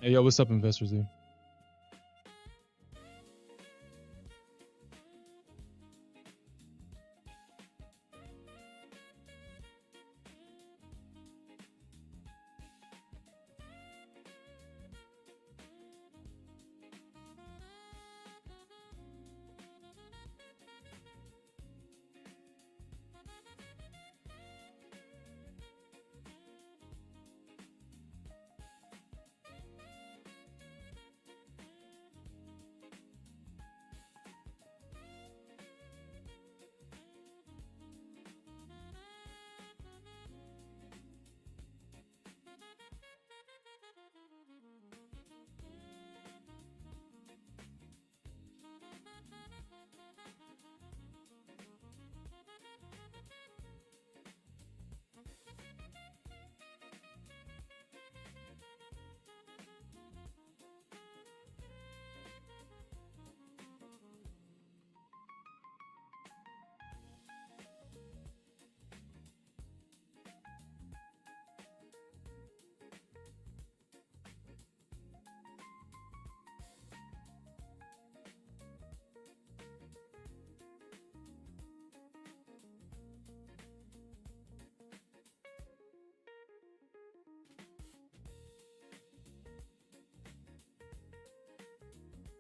Hey, yo, what's up, investors? There.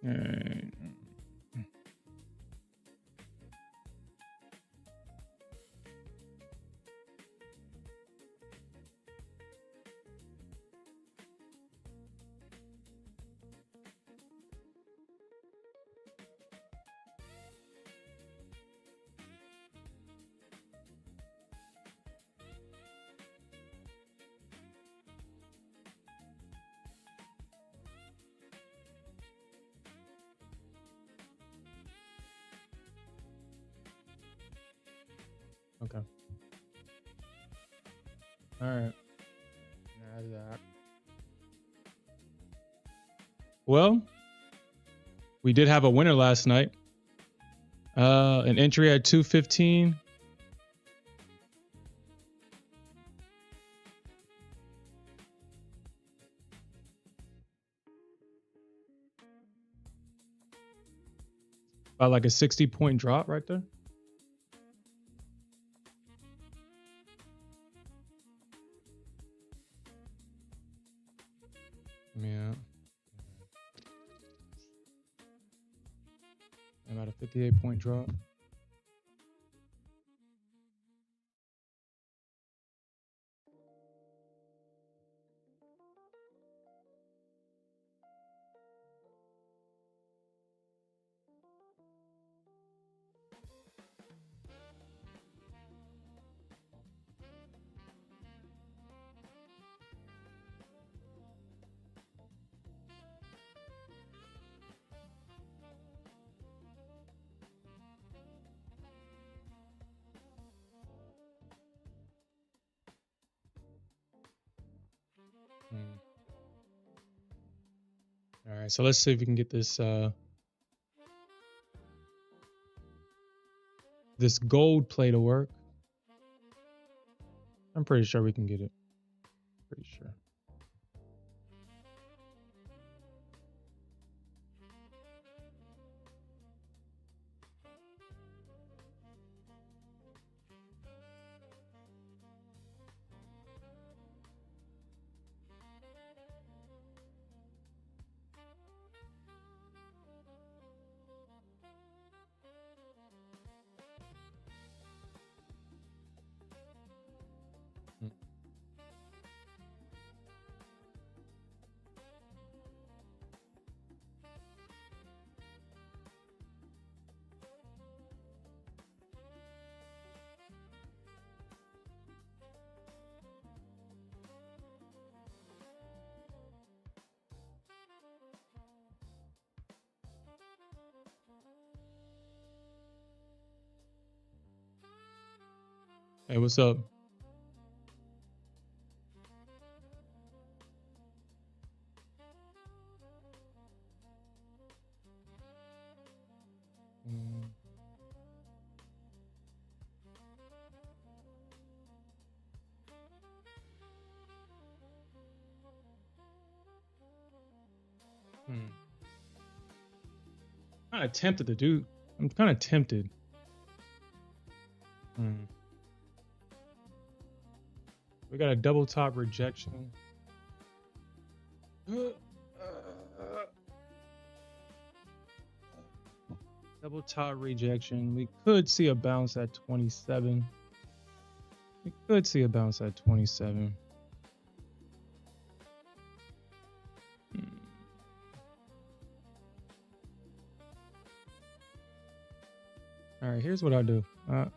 All right. Okay. All right. Nasdaq. Well, we did have a winner last night. An entry at 215. About like a 60-point drop right there. Yeah. About a 58-point drop. All right, so let's see if we can get this this gold play to work. I'm pretty sure we can get it. Pretty sure. Hey, what's up? Kind of tempted to do. I'm kind of tempted. We got a double top rejection. Double top rejection. We could see a bounce at 27. We could see a bounce at 27. All right, here's what I'll do. You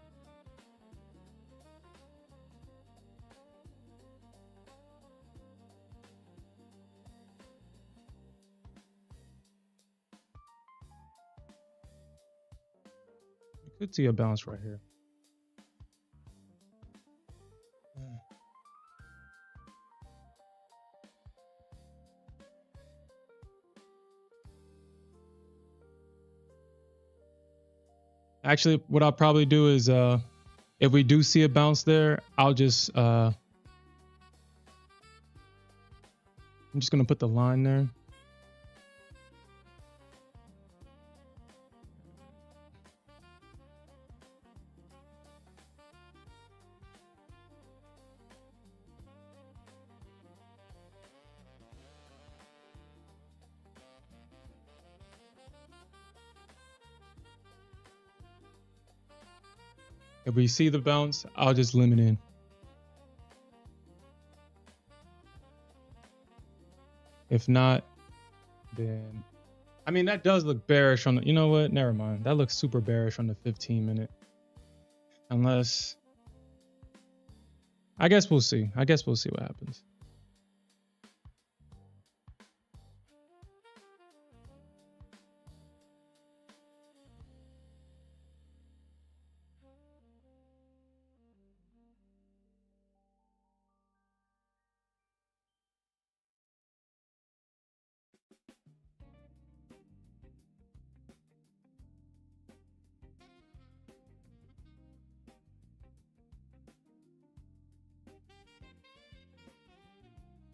could see a bounce right here. Actually, what I'll probably do is if we do see a bounce there, I'll just I'm just gonna put the line there. If we see the bounce, I'll just limit in. If not, then I mean that does look bearish on the, you know what? Never mind. That looks super bearish on the 15-minute. Unless I guess we'll see. I guess we'll see what happens.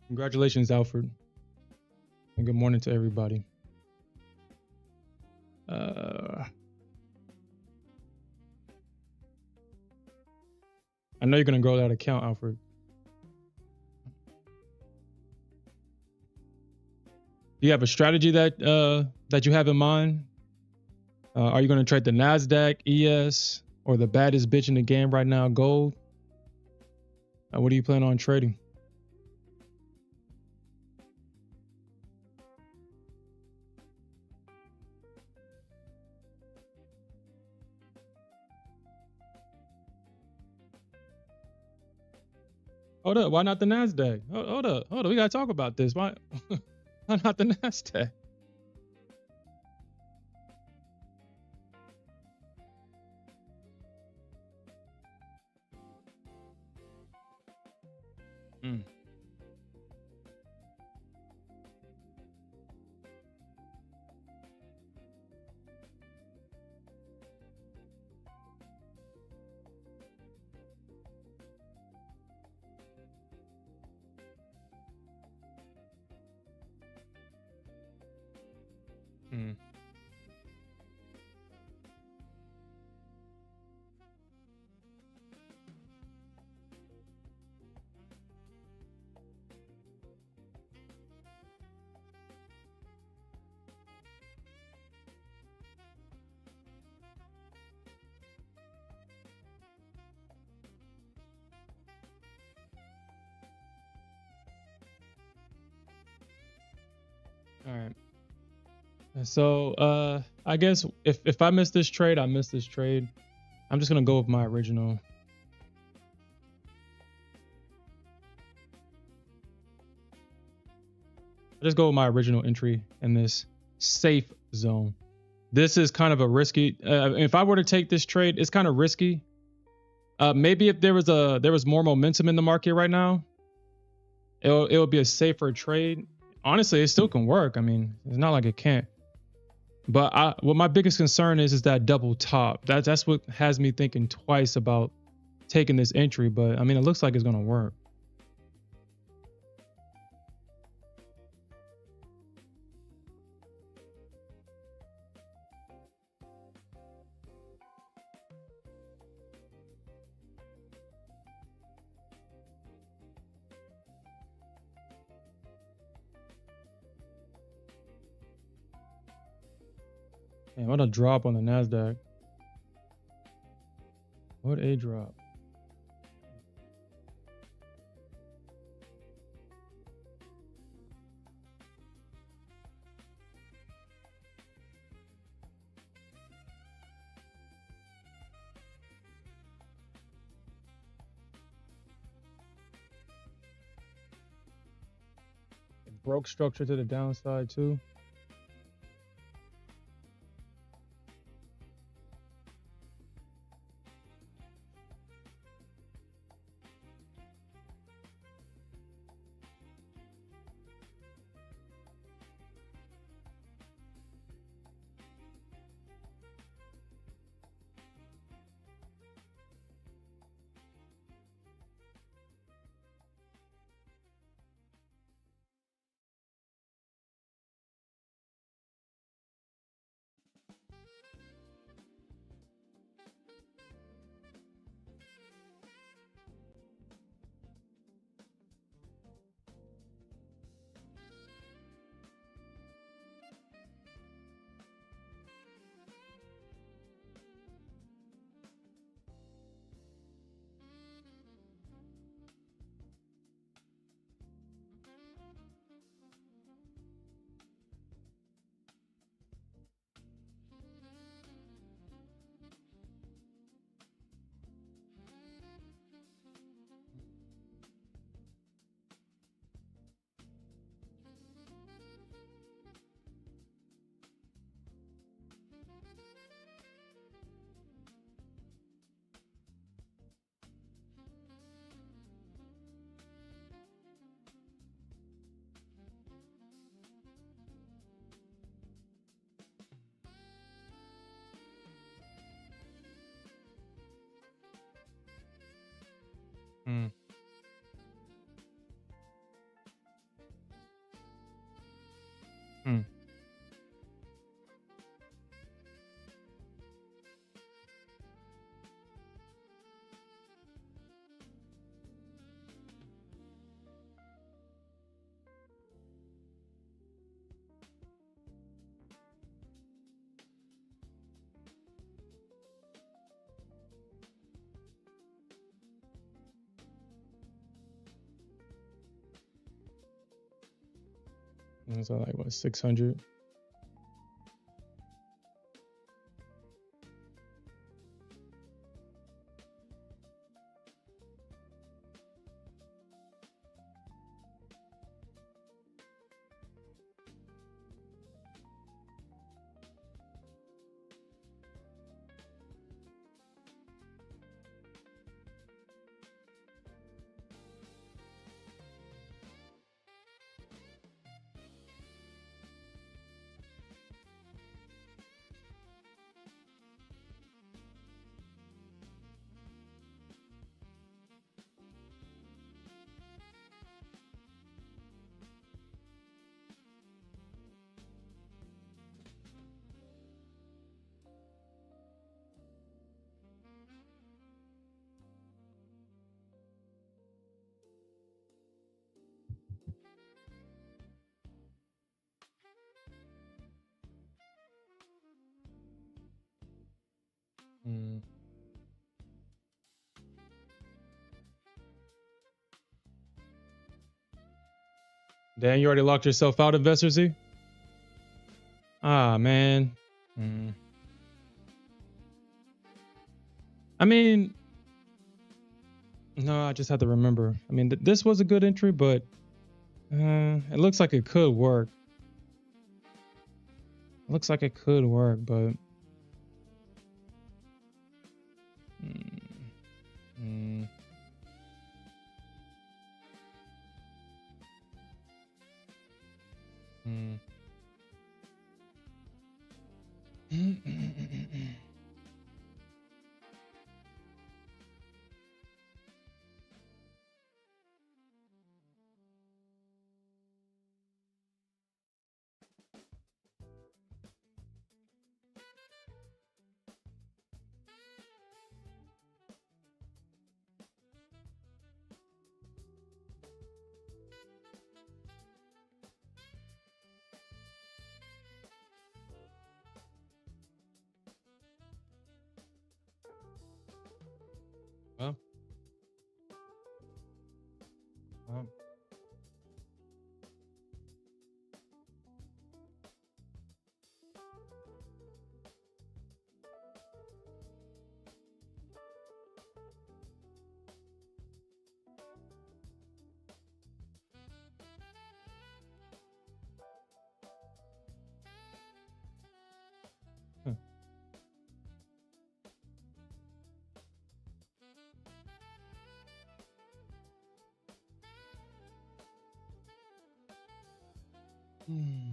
Congratulations, Alfred. And good morning to everybody. I know you're gonna grow that account, Alfred. Do you have a strategy that that you have in mind? Are you gonna trade the Nasdaq, ES, or the baddest bitch in the game right now, gold? What do you plan on trading? Hold up, why not the Nasdaq? Hold up, we gotta talk about this. Why not the Nasdaq? All right. So I guess if I miss this trade, I miss this trade. I'm just gonna go with my original. I'll just go with my original entry in this safe zone. This is kind of a risky. If I were to take this trade, it's kind of risky. Maybe if there was more momentum in the market right now, it'll be a safer trade. Honestly, it still can work. I mean, it's not like it can't. But what my biggest concern is that double top. That's what has me thinking twice about taking this entry. But I mean, it looks like it's gonna work. Man, what a drop on the Nasdaq. What a drop. It broke structure to the downside too. Hmm. Hmm. So like what, 600? Hmm. Dan, you already locked yourself out, investor Z? Ah, man. Hmm. I mean, no, I just had to remember. I mean, this was a good entry, but it looks like it could work. It looks like it could work, but mm, mm, mm. Hmm.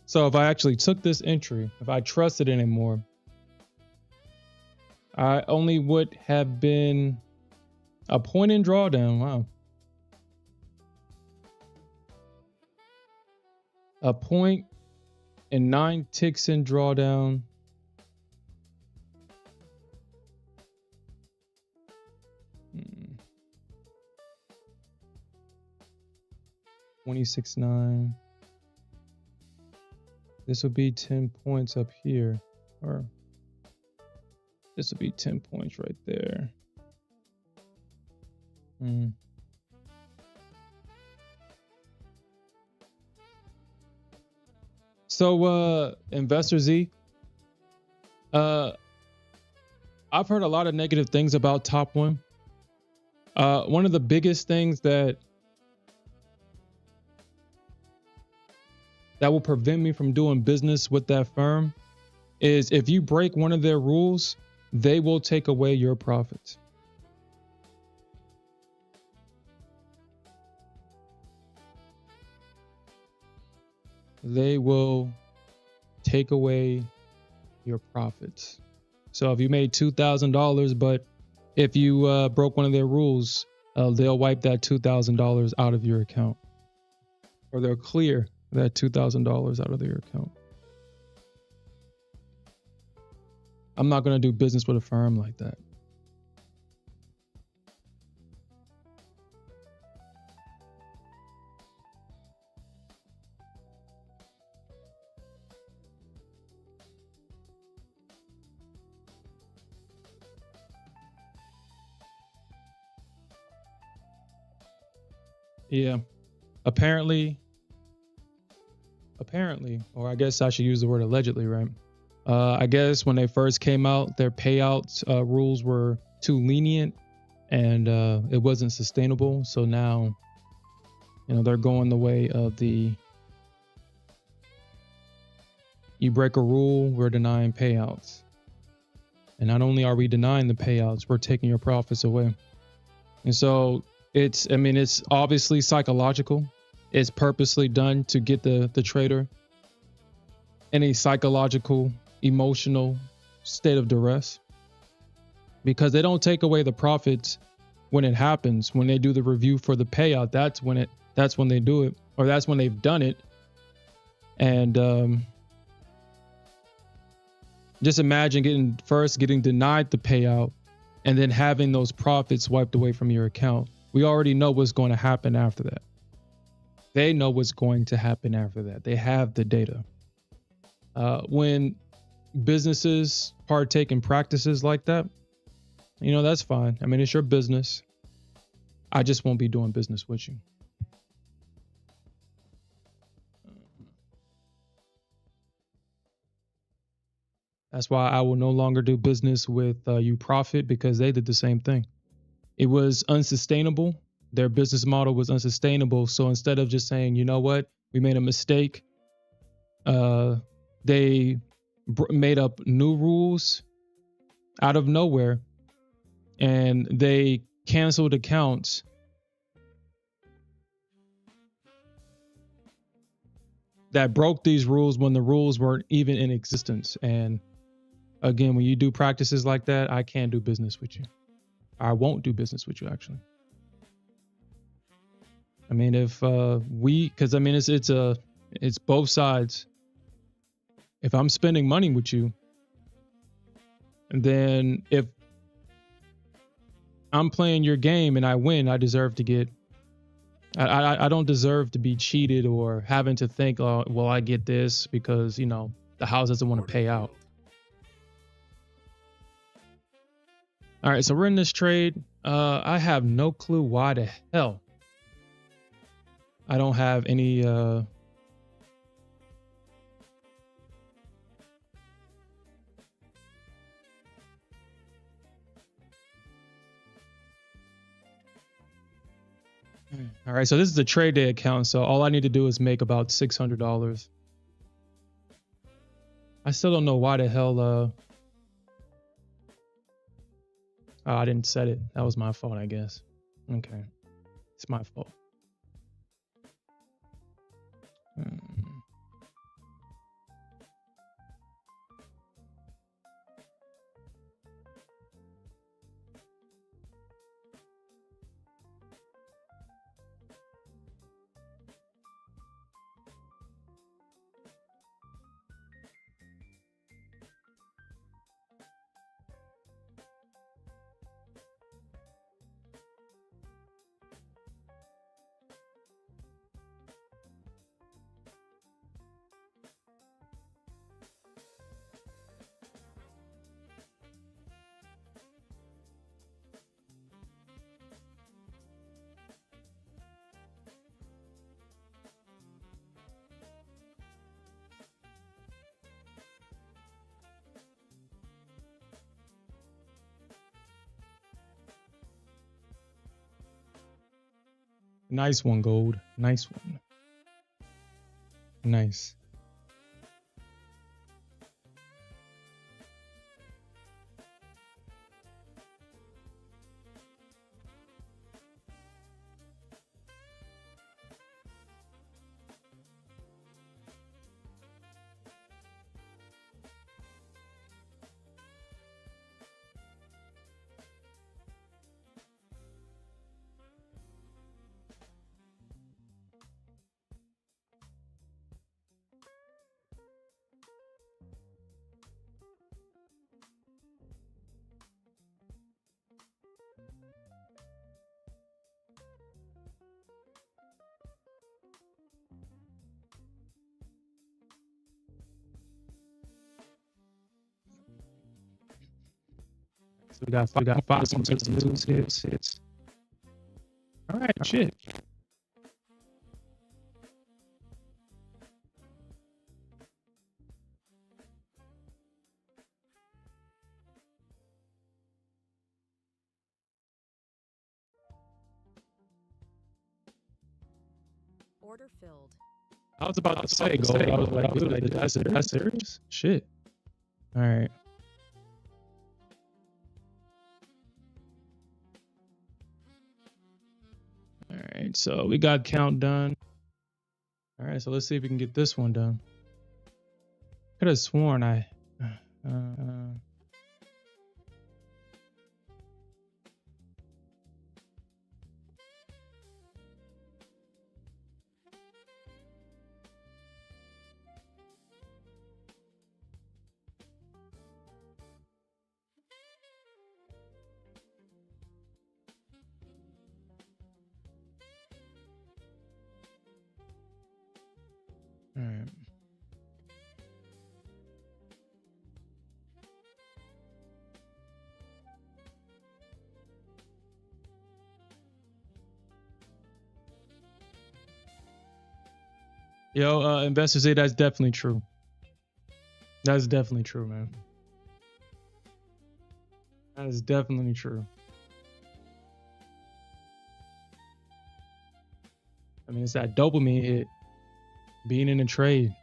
So if I actually took this entry, if I trusted it anymore, I only would have been a point in drawdown. Wow. A point and 9 ticks in drawdown. Hmm. 26.9. This would be 10 points up here. Or this would be 10 points right there. Hmm. So Investor Z, I've heard a lot of negative things about Top One. One of the biggest things that will prevent me from doing business with that firm is if you break one of their rules, they will take away your profits. They will take away your profits. So if you made $2,000, but if you broke one of their rules, they'll wipe that $2,000 out of your account, or they'll clear that $2,000 out of your account. I'm not going to do business with a firm like that. Yeah. Apparently, or I guess I should use the word allegedly, right? I guess when they first came out, their payouts rules were too lenient, and it wasn't sustainable. So now, they're going the way of the you break a rule, we're denying payouts. And not only are we denying the payouts, we're taking your profits away. And so it's obviously psychological. It's purposely done to get the trader in a psychological, emotional state of duress, because they don't take away the profits when it happens. When they do the review for the payout, that's when they do it, or that's when they've done it. And just imagine getting denied the payout and then having those profits wiped away from your account. We already know what's going to happen after that. They know what's going to happen after that. They have the data. When businesses partake in practices like that, that's fine. It's your business. I just won't be doing business with you. That's why I will no longer do business with UProfit, because they did the same thing. It was unsustainable. Their business model was unsustainable. So instead of just saying, you know what, we made a mistake, they made up new rules out of nowhere, and they canceled accounts that broke these rules when the rules weren't even in existence. And again, when you do practices like that, I can't do business with you. I won't do business with you, actually. It's both sides. If I'm spending money with you, and then if I'm playing your game and I win, I deserve to get. I don't deserve to be cheated or having to think, oh, well, I get this because the house doesn't want to pay out. All right, so we're in this trade. I have no clue why the hell I don't have any All right, so this is the trade day account. So all I need to do is make about $600. I still don't know why the hell. Oh, I didn't set it. That was my fault, I guess. Okay, it's my fault. Nice one, Gold. Nice one. Nice. So we got five hits. All right, shit. Order filled. I was about to say, Gold. I was like, that's serious? Shit. All right. All right, so we got count done. All right, so let's see if we can get this one done. Could have sworn I. All right. Yo, investors say that's definitely true. That's definitely true, man. That is definitely true. I mean, it's that dopamine hit. Being in a trade.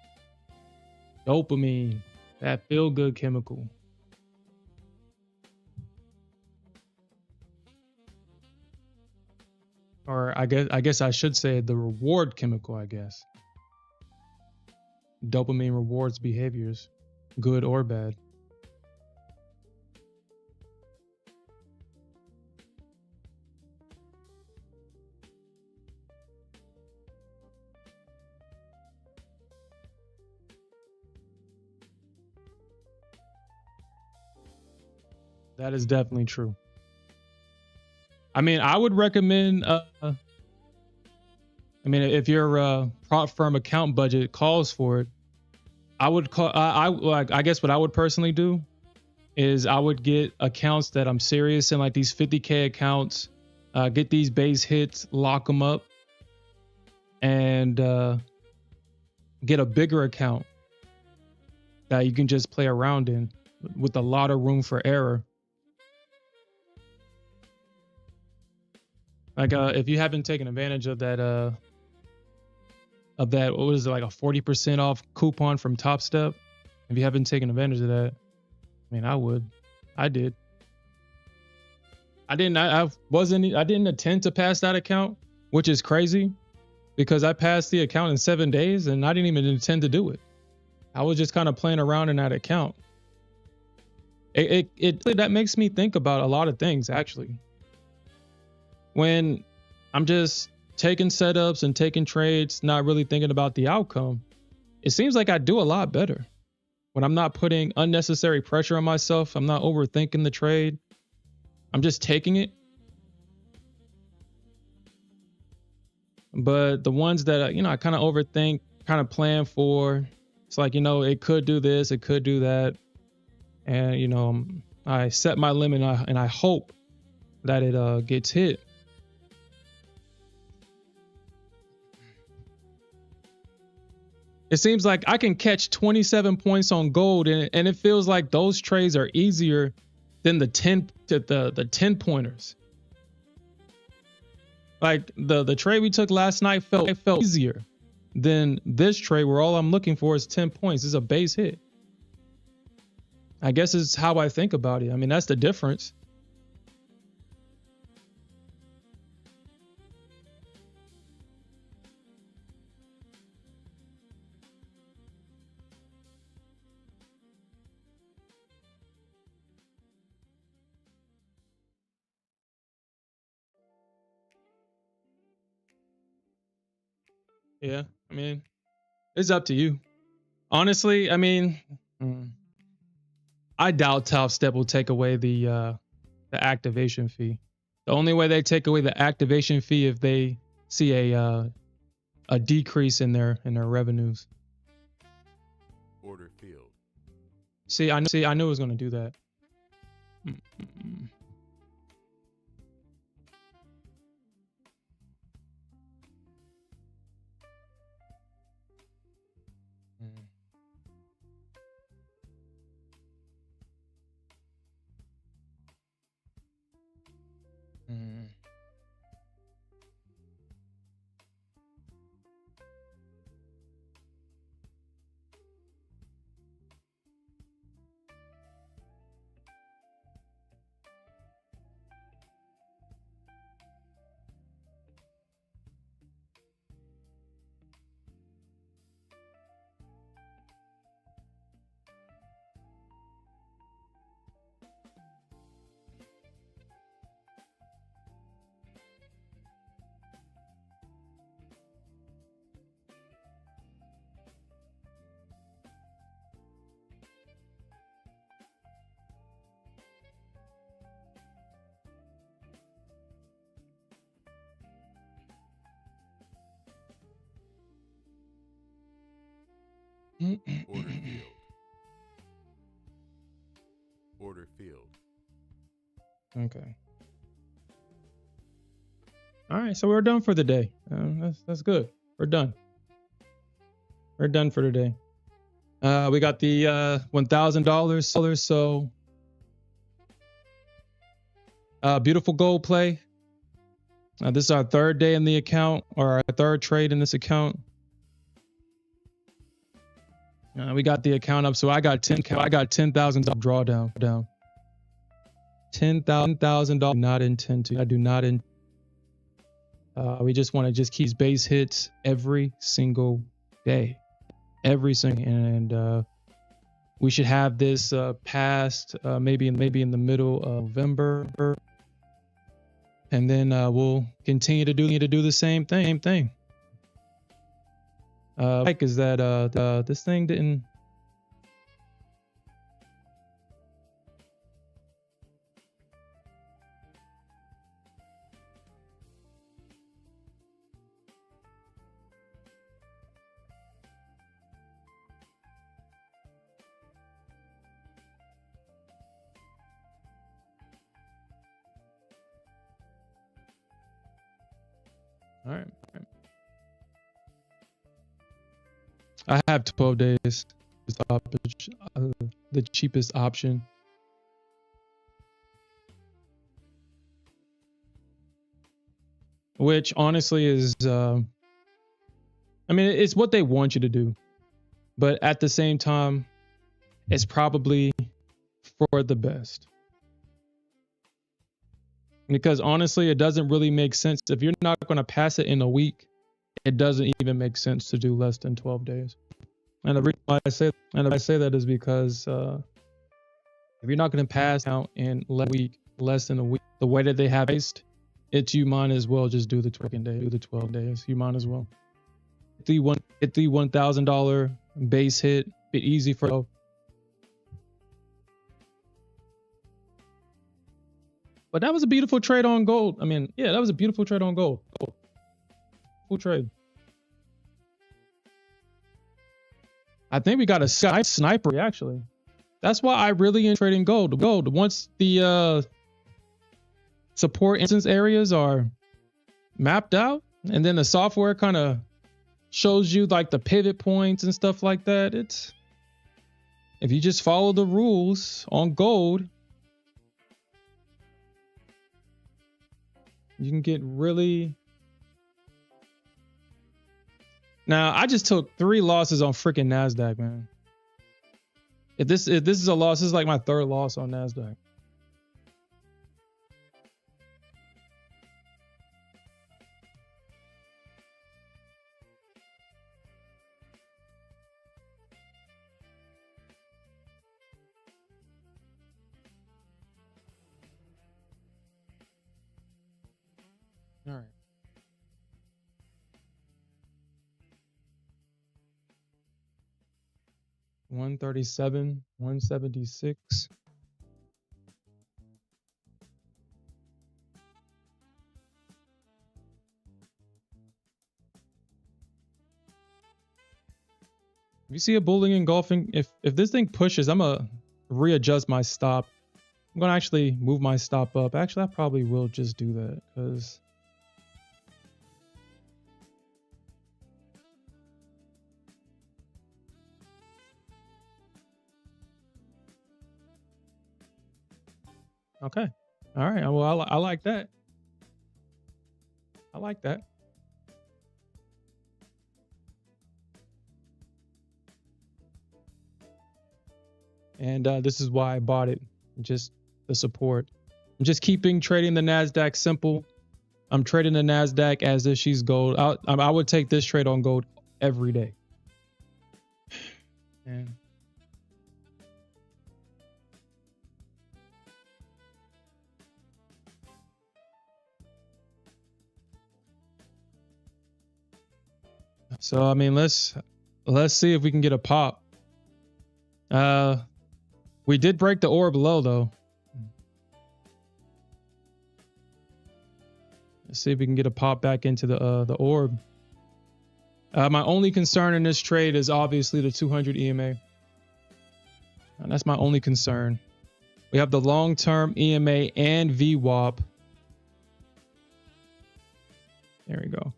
Dopamine. That feel-good chemical. Or I guess I should say the reward chemical, I guess. Dopamine rewards behaviors, good or bad. That is definitely true. I mean, I would recommend I mean, if your prop firm account budget calls for it, I would call I guess what I would personally do is I would get accounts that I'm serious in, like these 50K accounts, get these base hits, lock them up, and get a bigger account that you can just play around in with a lot of room for error. Like if you haven't taken advantage of that what was it, like a 40% off coupon from Top Step? If you haven't taken advantage of that, I mean, I would. I did. I didn't intend to pass that account, which is crazy because I passed the account in 7 days and I didn't even intend to do it. I was just kind of playing around in that account. That makes me think about a lot of things, actually. When I'm just taking setups and taking trades, not really thinking about the outcome, it seems like I do a lot better. When I'm not putting unnecessary pressure on myself, I'm not overthinking the trade. I'm just taking it. But the ones that, I kind of overthink, kind of plan for, it's like, it could do this, it could do that. And, I set my limit and I hope that it gets hit. It seems like I can catch 27 points on gold and it feels like those trades are easier than the 10 pointers. Like the trade we took last night felt easier than this trade where all I'm looking for is 10 points. It's a base hit. I guess it's how I think about it. I mean, that's the difference. Yeah, I mean, it's up to you. Honestly, I mean, I doubt Top Step will take away the activation fee. The only way they take away the activation fee if they see a decrease in their revenues. Order field. See, I knew it was going to do that. Order field. Order field. Okay. All right, so we're done for the day. That's good. We're done. We're done for today. We got the $1,000. So beautiful gold play. This is our third day in the account, or our third trade in this account. We got the account up, so I got $10,000 drawdown. $10,000. Not intend to. I do not intend. We just want to just keep base hits every single day, and we should have this passed maybe in the middle of November, and then we'll continue to do the same thing. Like is that this thing didn't. All right. I have 12 days. The cheapest option. Which honestly is, I mean, it's what they want you to do. But at the same time, is probably for the best. Because honestly, it doesn't really make sense. If you're not going to pass it in a week, it doesn't even make sense to do less than 12 days. And the reason why I say that is because if you're not going to pass out in less than a week, the way that they have based, you might as well just do the 12 days. You might as well. Hit the $1,000 base hit. Be easy for. But that was a beautiful trade on gold. I mean, yeah, that was a beautiful trade on gold. Full trade. I think we got a sniper actually. That's why I really enjoy trading gold. Once the support instance areas are mapped out, and then the software kind of shows you like the pivot points and stuff like that. If you just follow the rules on gold, you can get really. Now, I just took 3 losses on freaking Nasdaq, man. If this is a loss, this is like my 3rd loss on Nasdaq. All right. $137, $176. If you see a bulling engulfing, if this thing pushes, I'm gonna readjust my stop. I'm gonna actually move my stop up. Actually, I probably will just do that because okay. All right. Well, I like that. I like that. And this is why I bought it. Just the support. I'm just keeping trading the Nasdaq simple. I'm trading the Nasdaq as if she's gold. I would take this trade on gold every day. And so I mean, let's see if we can get a pop. We did break the orb low though. Let's see if we can get a pop back into the orb. My only concern in this trade is obviously the 200 EMA. And that's my only concern. We have the long-term EMA and VWAP. There we go.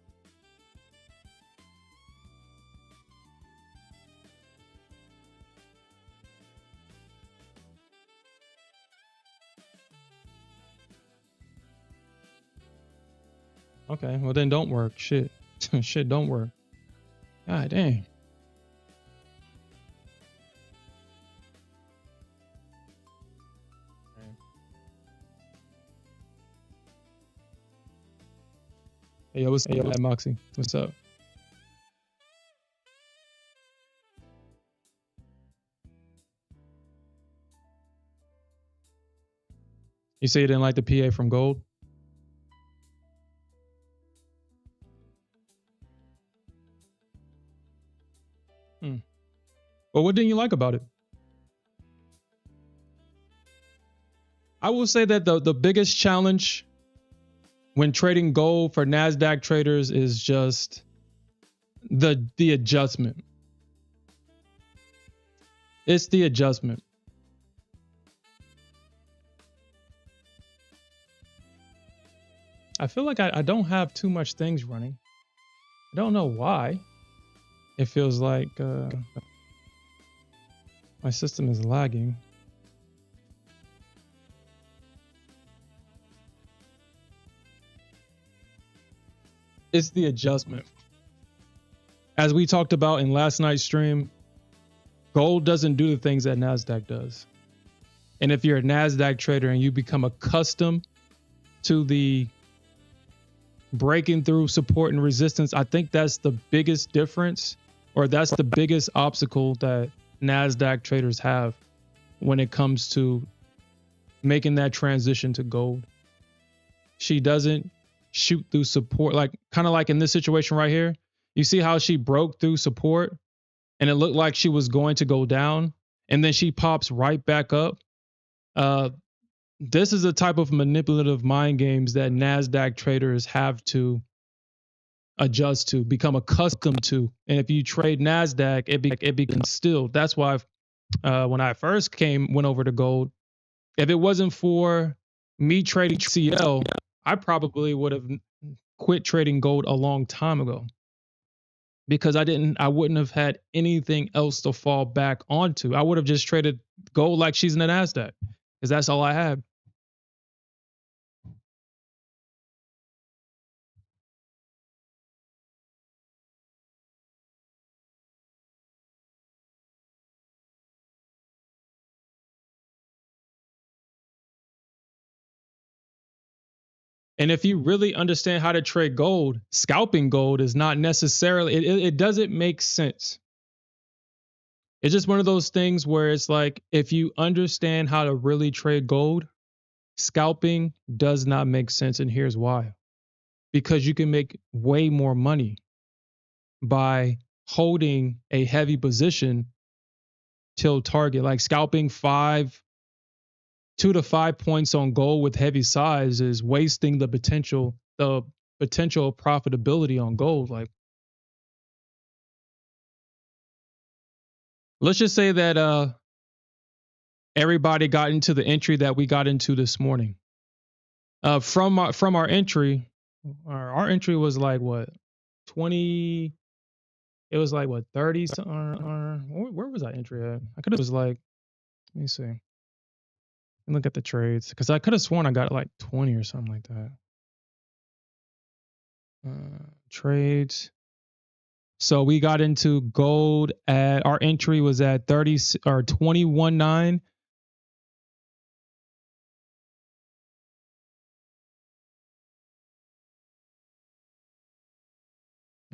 Okay, well then don't work. Shit. Shit don't work. God dang. Hey, what's up, Moxie? What's up? You say you didn't like the PA from Gold? Well, what didn't you like about it? I will say that the biggest challenge when trading gold for Nasdaq traders is just the adjustment. It's the adjustment. I feel like I don't have too much things running. I don't know why. It feels like my system is lagging. It's the adjustment. As we talked about in last night's stream, Gold doesn't do the things that Nasdaq does. And if you're a Nasdaq trader and you become accustomed to the breaking through support and resistance, I think that's the biggest difference, or that's the biggest obstacle that Nasdaq traders have when it comes to making that transition to gold. She doesn't shoot through support, like kind of like in this situation right here. You see how she broke through support and it looked like she was going to go down, and then she pops right back up. This is a type of manipulative mind games that Nasdaq traders have to adjust to, become accustomed to. And if you trade Nasdaq, it becomes still. That's why when I first went over to gold, if it wasn't for me trading CL, I probably would have quit trading gold a long time ago, because I wouldn't have had anything else to fall back onto. I would have just traded gold like she's in the Nasdaq, because that's all I had. And if you really understand how to trade gold, scalping gold is not necessarily, it doesn't make sense. It's just one of those things where it's like, if you understand how to really trade gold, scalping does not make sense. And here's why. Because you can make way more money by holding a heavy position till target, like scalping 2 to 5 points on gold with heavy size is wasting the potential profitability on gold. Like, let's just say that everybody got into the entry that we got into this morning. From our entry, our entry was like what, 20? It was like what, 30? Where was that entry at? I could have was like, let me see. Look at the trades, because I could have sworn I got like 20 or something like that. Trades. So we got into gold at, our entry was at 30 or 21.9.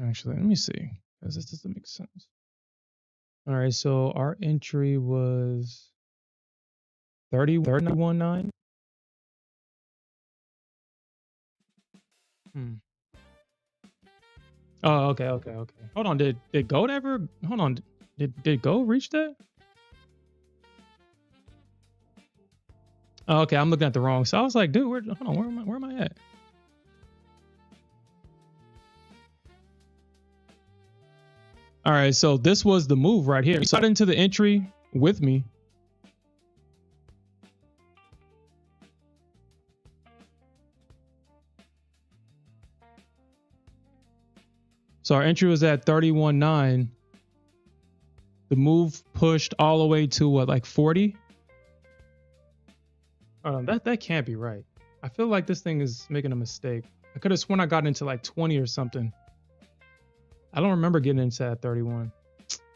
Actually, let me see, because this doesn't make sense. All right, so our entry was 31.9. Oh, okay. Hold on, did gold ever? Hold on, did gold reach that? Oh, okay, I'm looking at the wrong. So I was like, dude, hold on, where am I at? All right, so this was the move right here. So I got into the entry with me. So our entry was at 31.9. The move pushed all the way to what, like 40? That can't be right. I feel like this thing is making a mistake. I could have sworn I got into like 20 or something. I don't remember getting into that 31.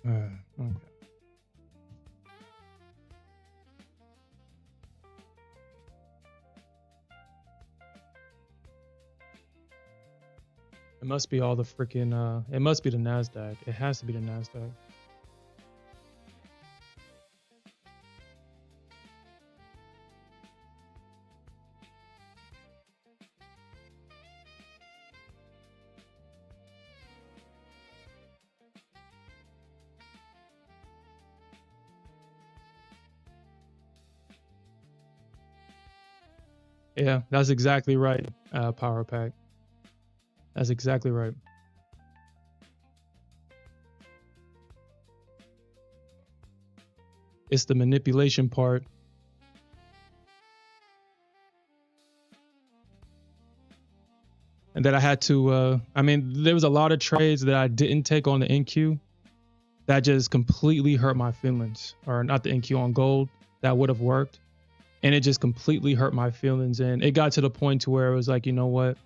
Okay. It must be all the freaking, it must be the Nasdaq. It has to be the Nasdaq. Yeah, that's exactly right, Power Pack. That's exactly right. It's the manipulation part. And that I had to, I mean, there was a lot of trades that I didn't take on the NQ that just completely hurt my feelings. Or not the NQ, on gold, that would have worked. And it just completely hurt my feelings. And it got to the point to where it was like, you know what?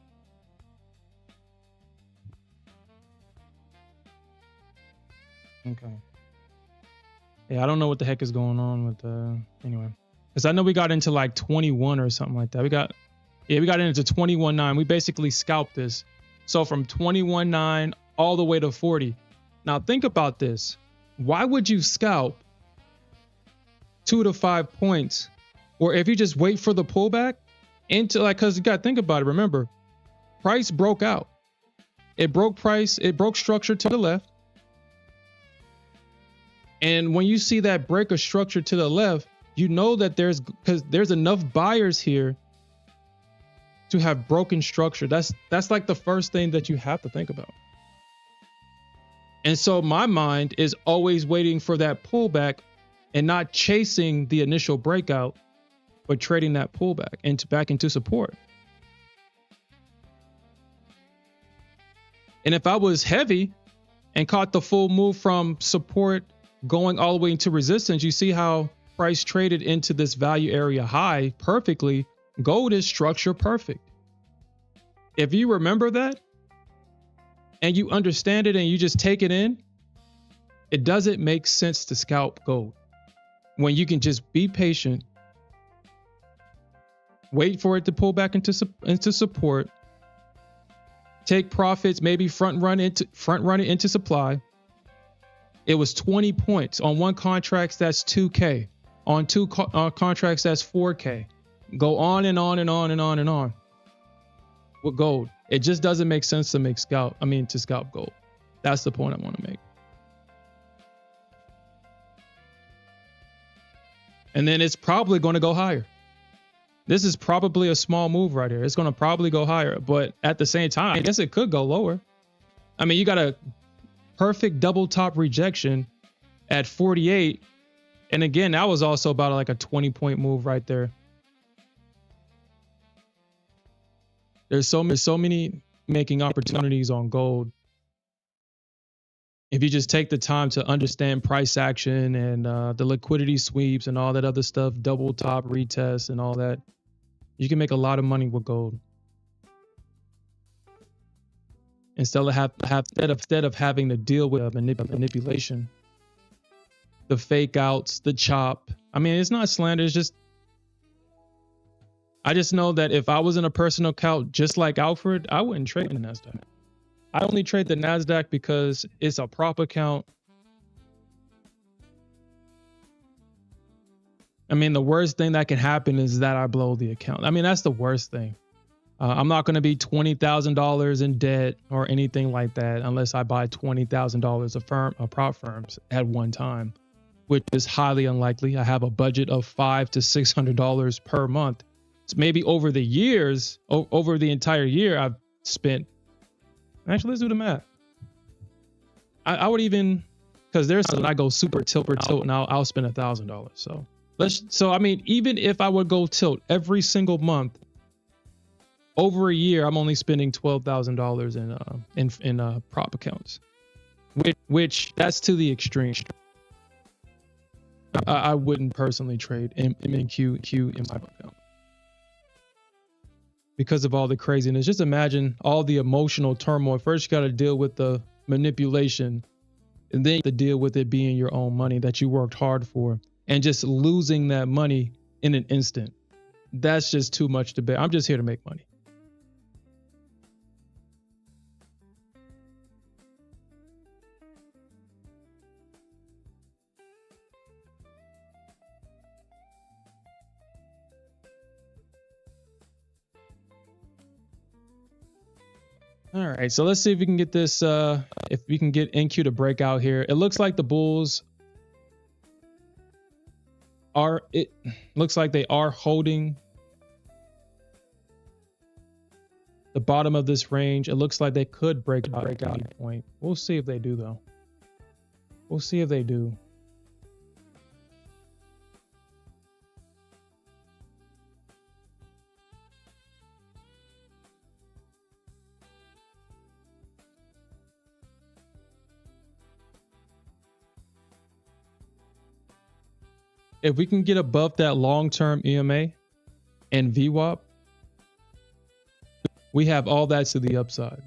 Okay. Yeah, I don't know what the heck is going on with anyway. Because I know we got into like 21 or something like that. We got into 21.9. We basically scalped this. So from 21.9 all the way to 40. Now think about this. Why would you scalp 2 to 5 points? Or if you just wait for the pullback into like, because you got to think about it. Remember, price broke out. It broke price. It broke structure to the left. And when you see that break of structure to the left, you know that there's enough buyers here to have broken structure. That's like the first thing that you have to think about. And so my mind is always waiting for that pullback and not chasing the initial breakout, but trading that pullback back into support. And if I was heavy and caught the full move from support going all the way into resistance, you see how price traded into this value area high perfectly. Gold is structure perfect. If you remember that and you understand it and you just take it in, it doesn't make sense to scalp gold when you can just be patient, wait for it to pull back into support, take profits, maybe front run it into supply. It was 20 points on one contract. That's 2K. On two contracts, that's 4K. Go on and on and on and on and on with gold. It just doesn't make sense to scalp gold. That's the point I want to make. And then it's probably going to go higher. This is probably a small move right here. It's going to probably go higher, but at the same time, I guess it could go lower. I mean, you got a perfect double top rejection at 48. And again, that was also about like a 20-point move right there. There's so many making opportunities on gold. If you just take the time to understand price action and the liquidity sweeps and all that other stuff, double top retest and all that, you can make a lot of money with gold. Instead of having to deal with manipulation, the fake outs, the chop. I mean, it's not slander. It's just, I just know that if I was in a personal account just like Alfred, I wouldn't trade the Nasdaq. I only trade the Nasdaq because it's a prop account. I mean, the worst thing that can happen is that I blow the account. I mean, that's the worst thing. I'm not going to be $20,000 in debt or anything like that unless I buy $20,000 of prop firms at one time, which is highly unlikely. I have a budget of $500 to $600 per month. So maybe over the years, over the entire year, I've spent. Actually, let's do the math. I would even, because there's some I go super tilt and I'll spend $1,000. So I mean, even if I would go tilt every single month, over a year, I'm only spending $12,000 in prop accounts, which that's to the extreme. I wouldn't personally trade MNQ in my account because of all the craziness. Just imagine all the emotional turmoil. First, you got to deal with the manipulation, and then you have to deal with it being your own money that you worked hard for, and just losing that money in an instant. That's just too much to bear. I'm just here to make money. All right, so let's see if we can get this, if we can get NQ to break out here. It looks like the bulls looks like they are holding the bottom of this range. It looks like they could break out at any point. We'll see if they do, though. We'll see if they do. If we can get above that long-term EMA and VWAP, we have all that to the upside.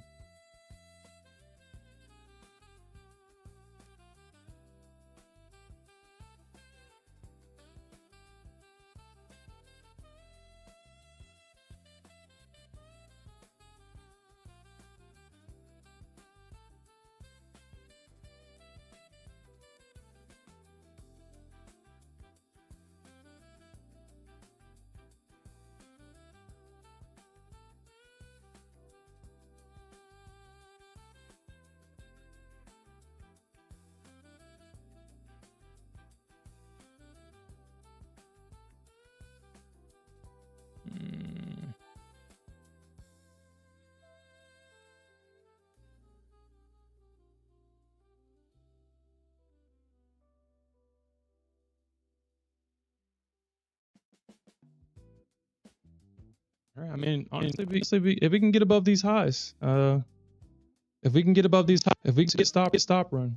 I mean, honestly, if we can get above these highs, if we can get above these highs, if we can get stop run,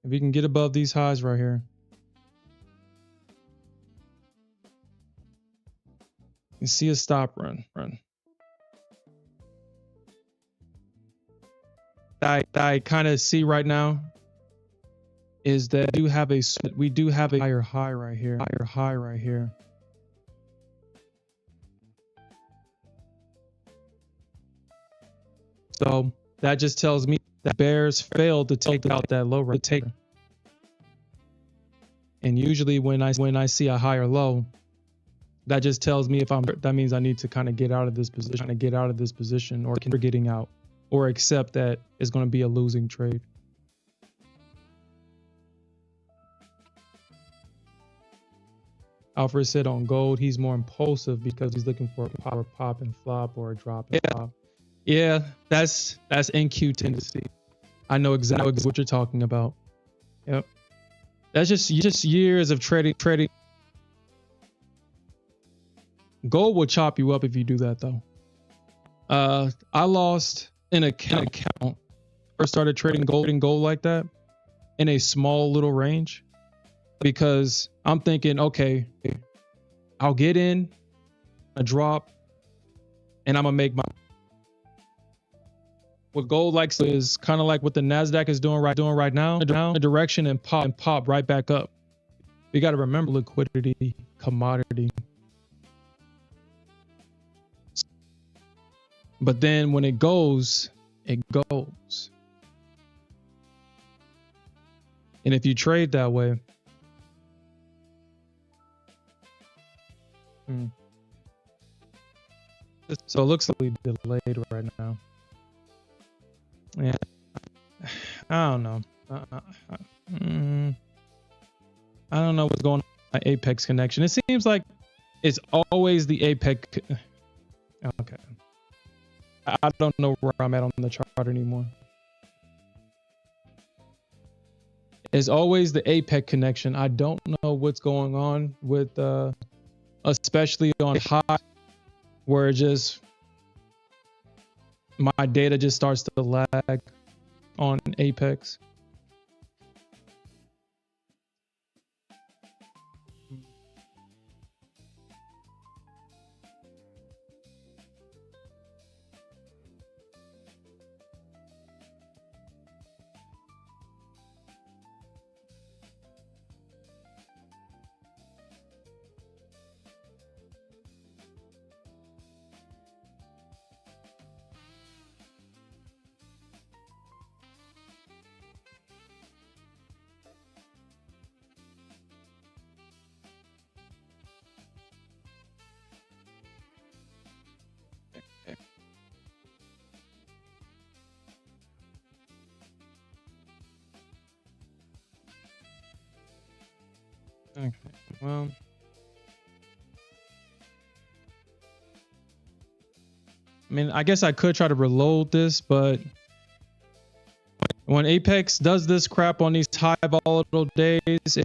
if we can get above these highs right here, you see a stop run. I kind of see right now is that we do have a higher high right here. So that just tells me that bears failed to take out that low right there. And usually when I see a higher low, that just tells me that means I need to kind of get out of this position, or getting out, or accept that it's going to be a losing trade. Alfred said on gold, he's more impulsive because he's looking for a power pop and flop or a drop and flop. Yeah, that's NQ tendency. I know exactly what you're talking about. Yep. That's just years of trading. Gold will chop you up if you do that though. I lost an account. First started trading gold like that in a small little range, because I'm thinking, okay, I'll get in a drop and I'm gonna make my. What gold likes is kind of like what the Nasdaq is doing right now, a direction and pop right back up. You got to remember liquidity, commodity. But then when it goes, it goes. And if you trade that way, so it looks like we delayed right now. Yeah, I don't know. I don't know what's going on with my Apex connection. It seems like it's always the Apex. Okay. I don't know where I'm at on the chart anymore. It's always the Apex connection. I don't know what's going on with, especially on high, where it just, my data just starts to lag on Apex. Okay, well, I mean, I guess I could try to reload this, but when Apex does this crap on these high volatile days,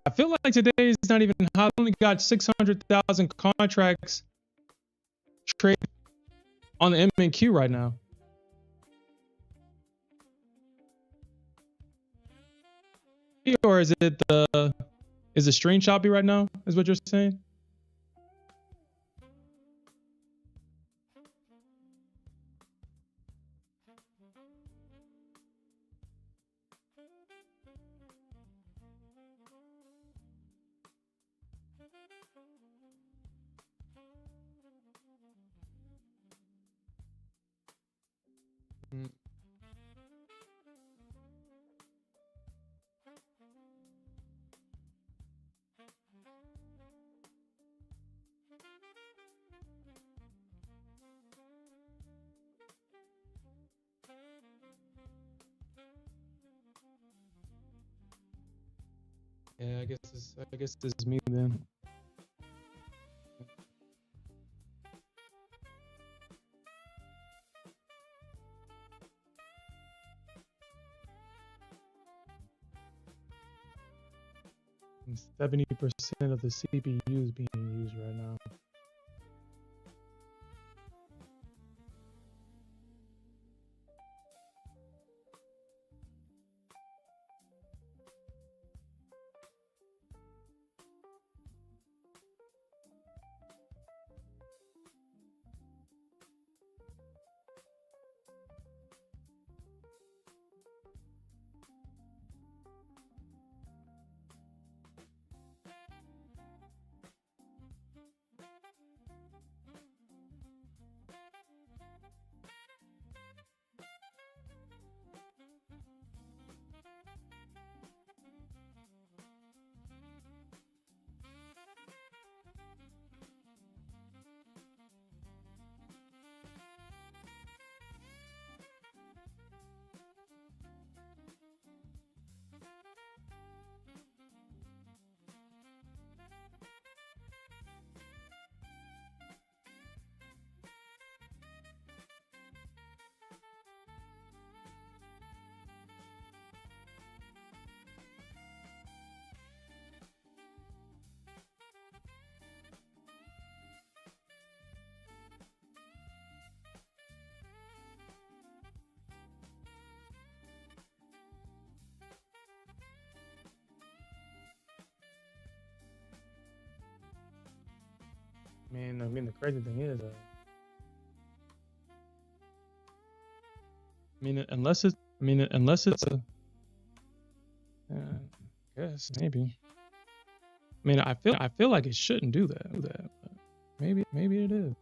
I feel like today is not even hot. I only got 600,000 contracts trade on the MNQ right now. Or is it is the stream choppy right now? Is what you're saying? Yeah, I guess this is me then. And 70% of the CPU is being used right now. Man, I mean, the crazy thing is, unless it's a, I guess maybe. I mean, I feel like it shouldn't do that. But maybe it is.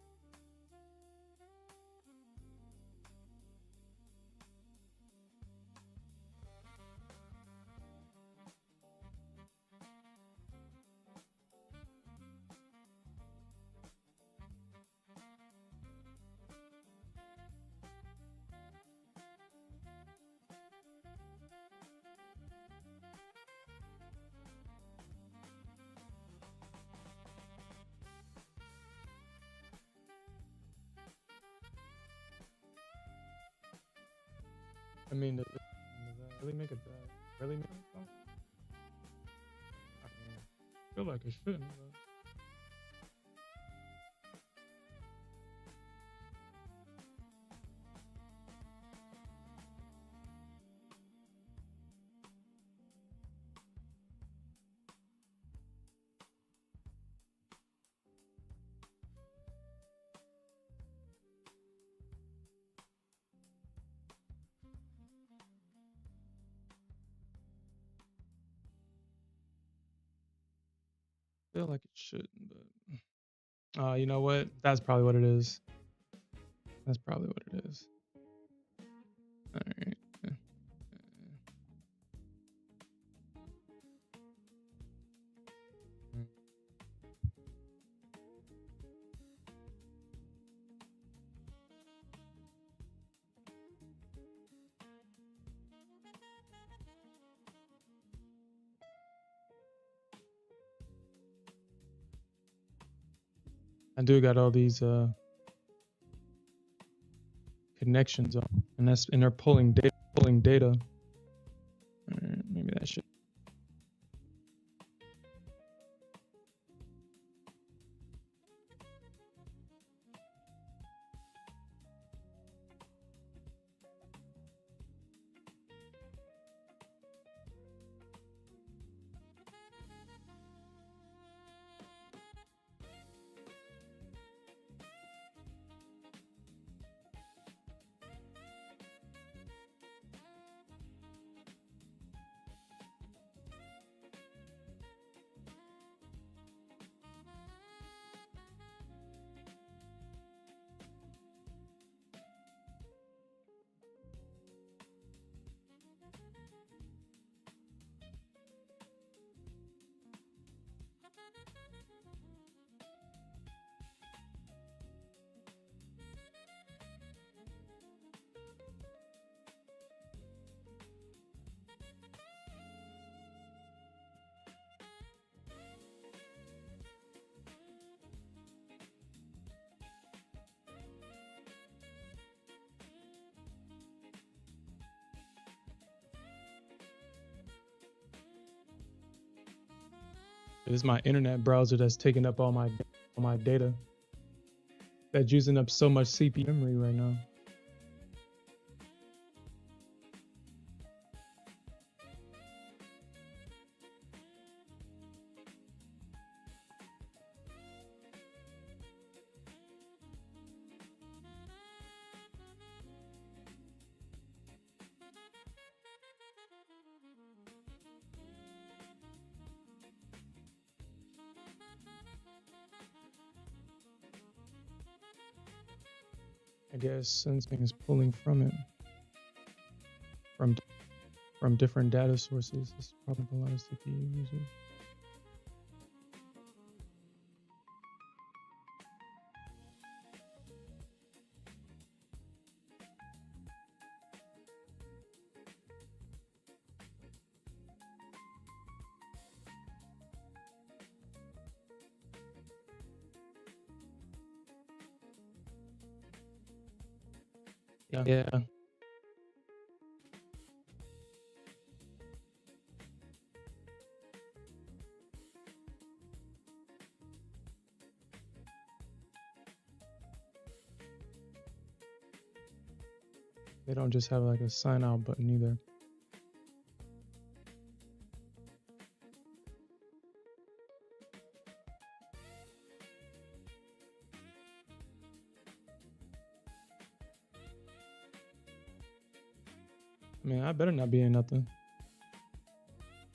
I mean, does that really make it bad? Really make it bad? I mean, I feel like it shouldn't. But I feel like it shouldn't. But you know what? That's probably what it is. That's probably what it is. All right. I do got all these connections on, and they're pulling data. Maybe that should. It's my internet browser that's taking up all my data. That's using up so much CPU memory right now. I guess sensing is pulling from it from different data sources. It's probably a lot of CPU users. Yeah. They don't just have like a sign out button either. I mean, I better not be in nothing.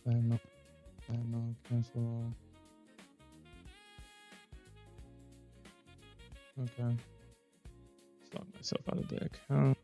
I know, cancel all. Okay. Let's log myself out of the account.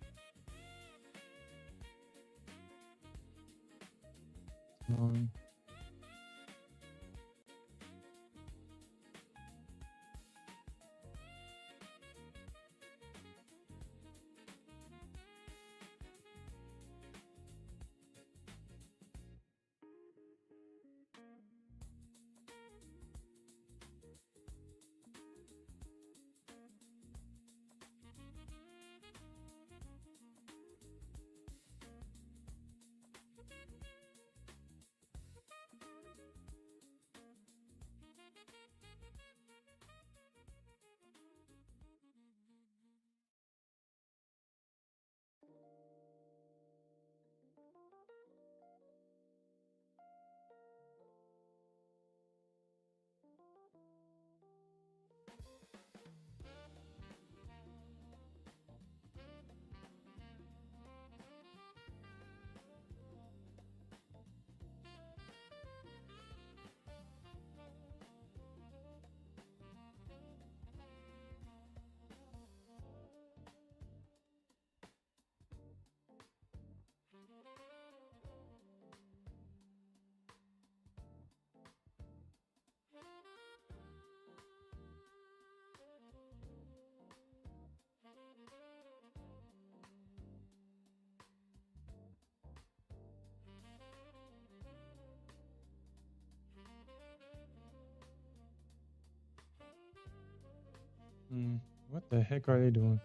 What the heck are they doing?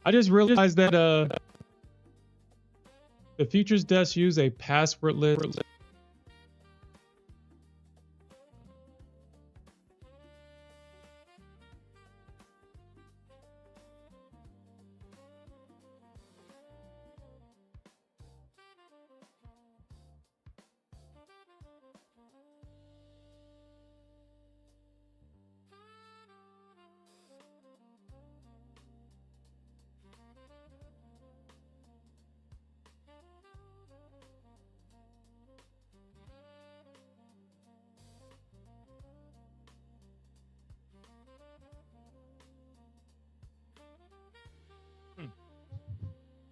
I just realized that the futures desk use a passwordless.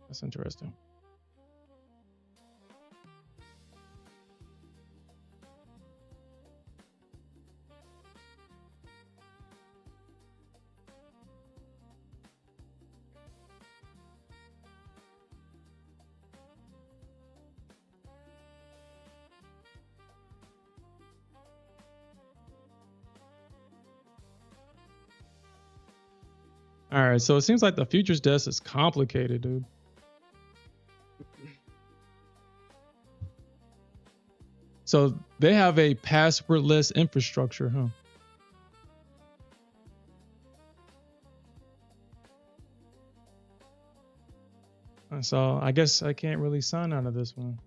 That's interesting. All right, so it seems like the futures desk is complicated, dude. So they have a passwordless infrastructure, huh? So I guess I can't really sign out of this one.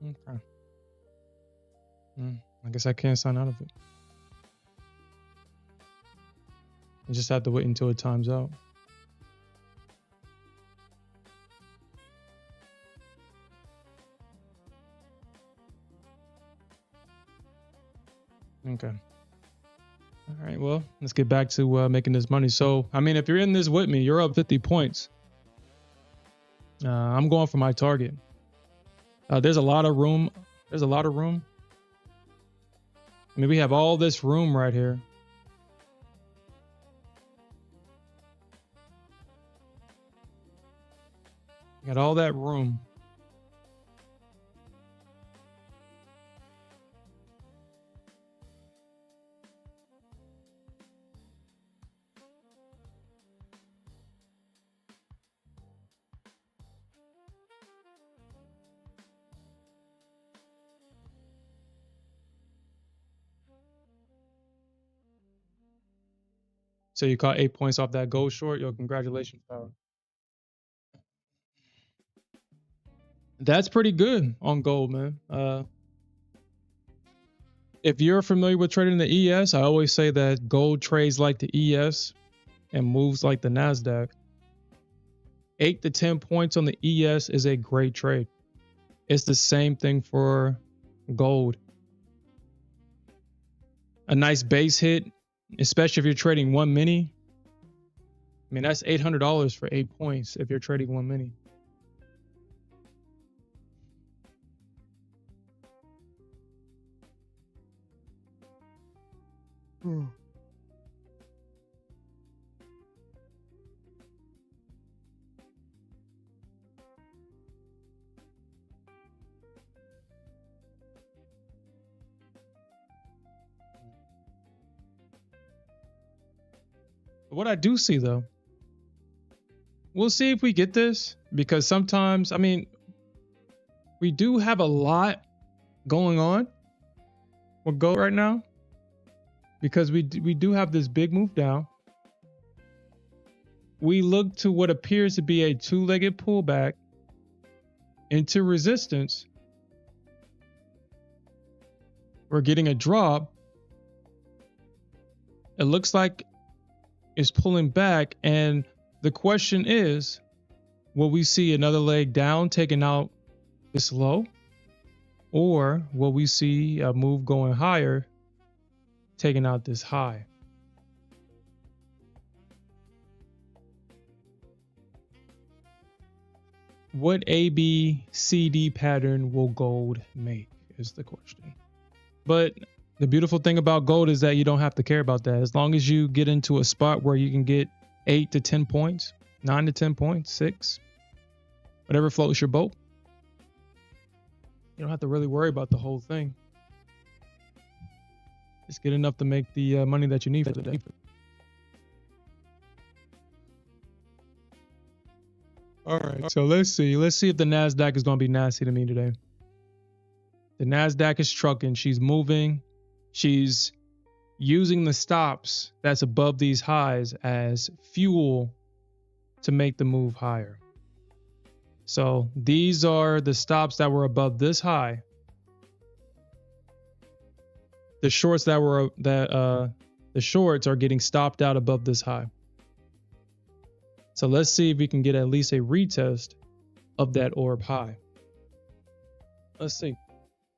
Okay. I guess I can't sign out of it. I just have to wait until it times out. Okay. All right. Well, let's get back to making this money. So, I mean, if you're in this with me, you're up 50 points. I'm going for my target. There's a lot of room. There's a lot of room. I mean, we have all this room right here. Got all that room. So you caught 8 points off that gold short. Yo, congratulations, Power. That's pretty good on gold, man. If you're familiar with trading the ES, I always say that gold trades like the ES and moves like the Nasdaq. 8 to 10 points on the ES is a great trade. It's the same thing for gold. A nice base hit, especially if you're trading one mini. I mean, that's $800 for 8 points if you're trading one mini. What I do see though, we'll see if we get this, because sometimes, I mean, we do have a lot going on with gold right now, because we do have this big move down. We look to what appears to be a two-legged pullback into resistance. We're getting a drop. It looks like it's pulling back, and the question is, will we see another leg down taking out this low, or will we see a move going higher taking out this high? What ABCD pattern will gold make is the question. But the beautiful thing about gold is that you don't have to care about that. As long as you get into a spot where you can get 8 to 10 points, 9 to 10 points, 6, whatever floats your boat, you don't have to really worry about the whole thing. Just get enough to make the money that you need for the day. All right, so let's see if the Nasdaq is going to be nasty to me today. The Nasdaq is trucking. She's moving. She's using the stops that's above these highs as fuel to make the move higher. So these are the stops that were above this high. The shorts the shorts are getting stopped out above this high. So let's see if we can get at least a retest of that orb high. Let's see.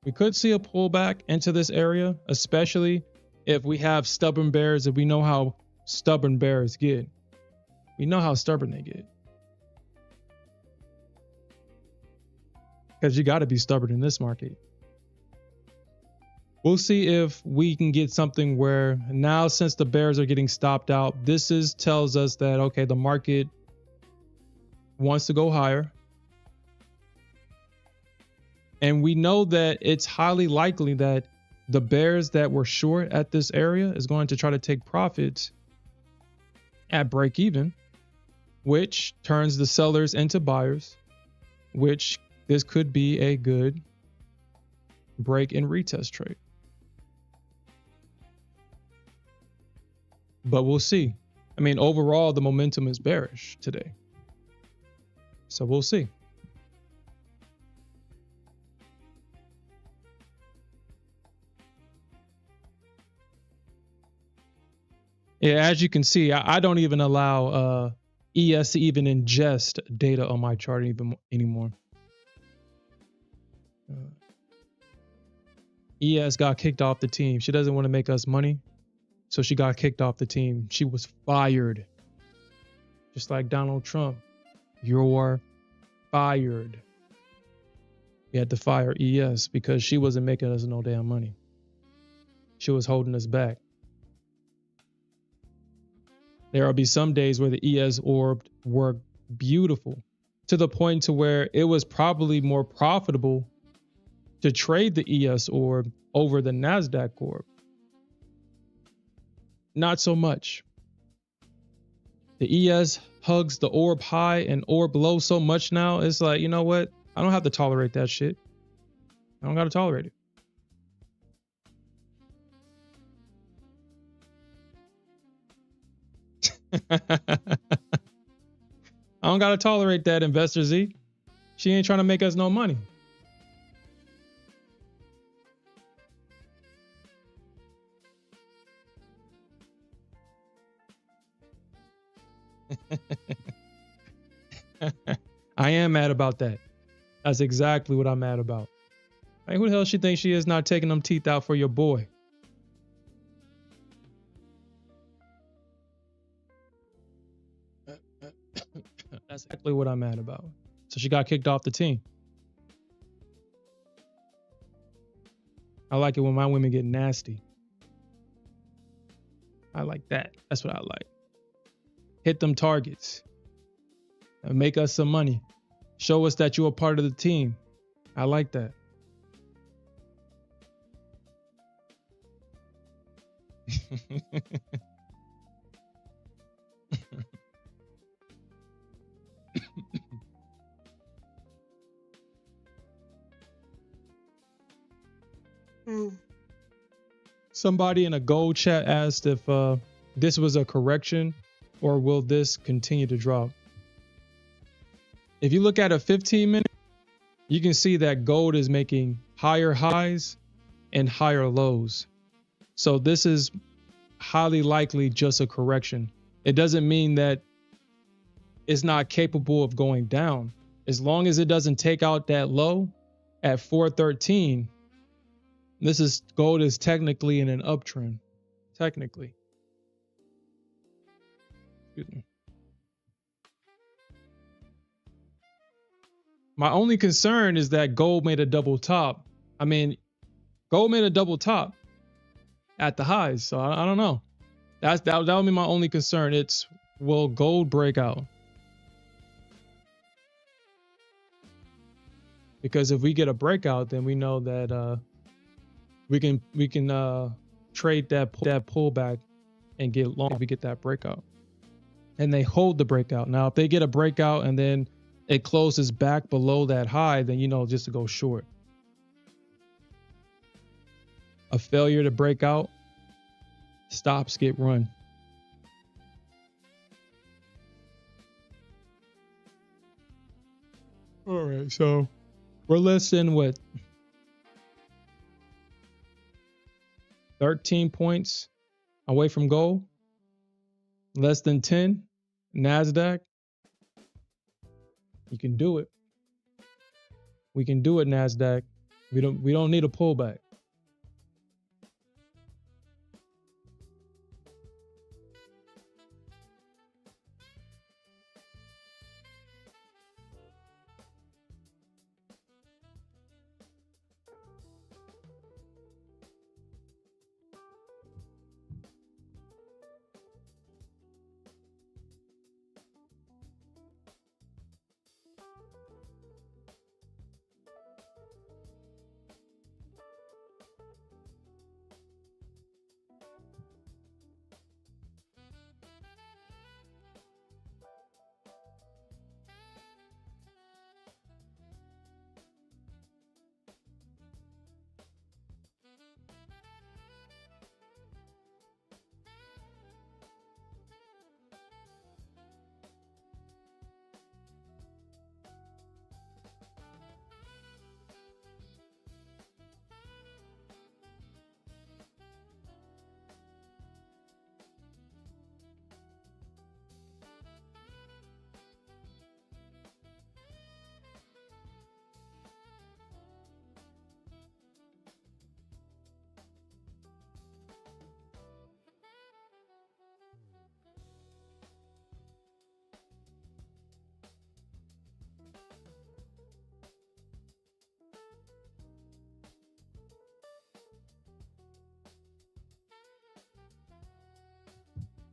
We could see a pullback into this area, especially if we have stubborn bears, if we know how stubborn bears get. We know how stubborn they get. Because you got to be stubborn in this market. We'll see if we can get something where now, since the bears are getting stopped out, tells us that, okay, the market wants to go higher. And we know that it's highly likely that the bears that were short at this area is going to try to take profits at break even, which turns the sellers into buyers, which this could be a good break and retest trade. But we'll see. I mean, overall, the momentum is bearish today. So we'll see. Yeah, as you can see, I don't even allow ES to even ingest data on my chart anymore. ES got kicked off the team. She doesn't want to make us money, so she got kicked off the team. She was fired. Just like Donald Trump. You're fired. We had to fire ES because she wasn't making us no damn money. She was holding us back. There will be some days where the ES orb were beautiful to the point to where it was probably more profitable to trade the ES orb over the Nasdaq orb. Not so much. The ES hugs the orb high and orb low so much now, it's like, you know what? I don't have to tolerate that shit. I don't got to tolerate it. I don't got to tolerate that, Investor Z. She ain't trying to make us no money. I am mad about that. That's exactly what I'm mad about. Like, who the hell she thinks she is, not taking them teeth out for your boy? That's exactly what I'm mad about. So she got kicked off the team. I like it when my women get nasty. I like that. That's what I like. Hit them targets and make us some money. Show us that you're a part of the team. I like that. Somebody in a gold chat asked if this was a correction or will this continue to drop. If you look at a 15-minute, you can see that gold is making higher highs and higher lows. So this is highly likely just a correction. It doesn't mean that it's not capable of going down. As long as it doesn't take out that low at 413, gold is technically in an uptrend. Technically. Excuse me. My only concern is that gold made a double top. I mean, gold made a double top at the highs. So I don't know. That would be my only concern. It's, will gold break out? Because if we get a breakout, then we know that we can trade that pullback and get long if we get that breakout. And they hold the breakout. Now, if they get a breakout and then it closes back below that high, then you know just to go short. A failure to break out, stops get run. All right, so we're less than what? 13 points away from gold. Less than 10. Nasdaq. You can do it. We can do it, Nasdaq. We don't need a pullback.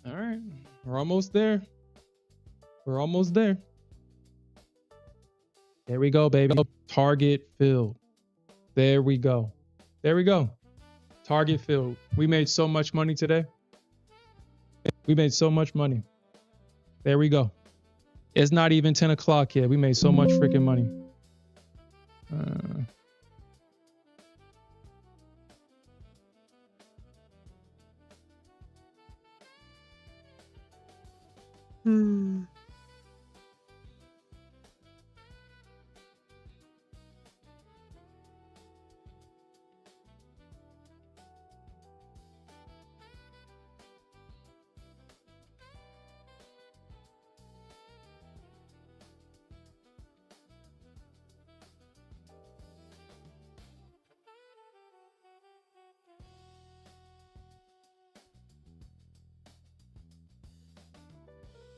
All right. We're almost there. We're almost there. There we go, baby. Target filled. There we go. There we go. Target filled. We made so much money today. We made so much money. There we go. It's not even 10 o'clock yet. We made so much freaking money.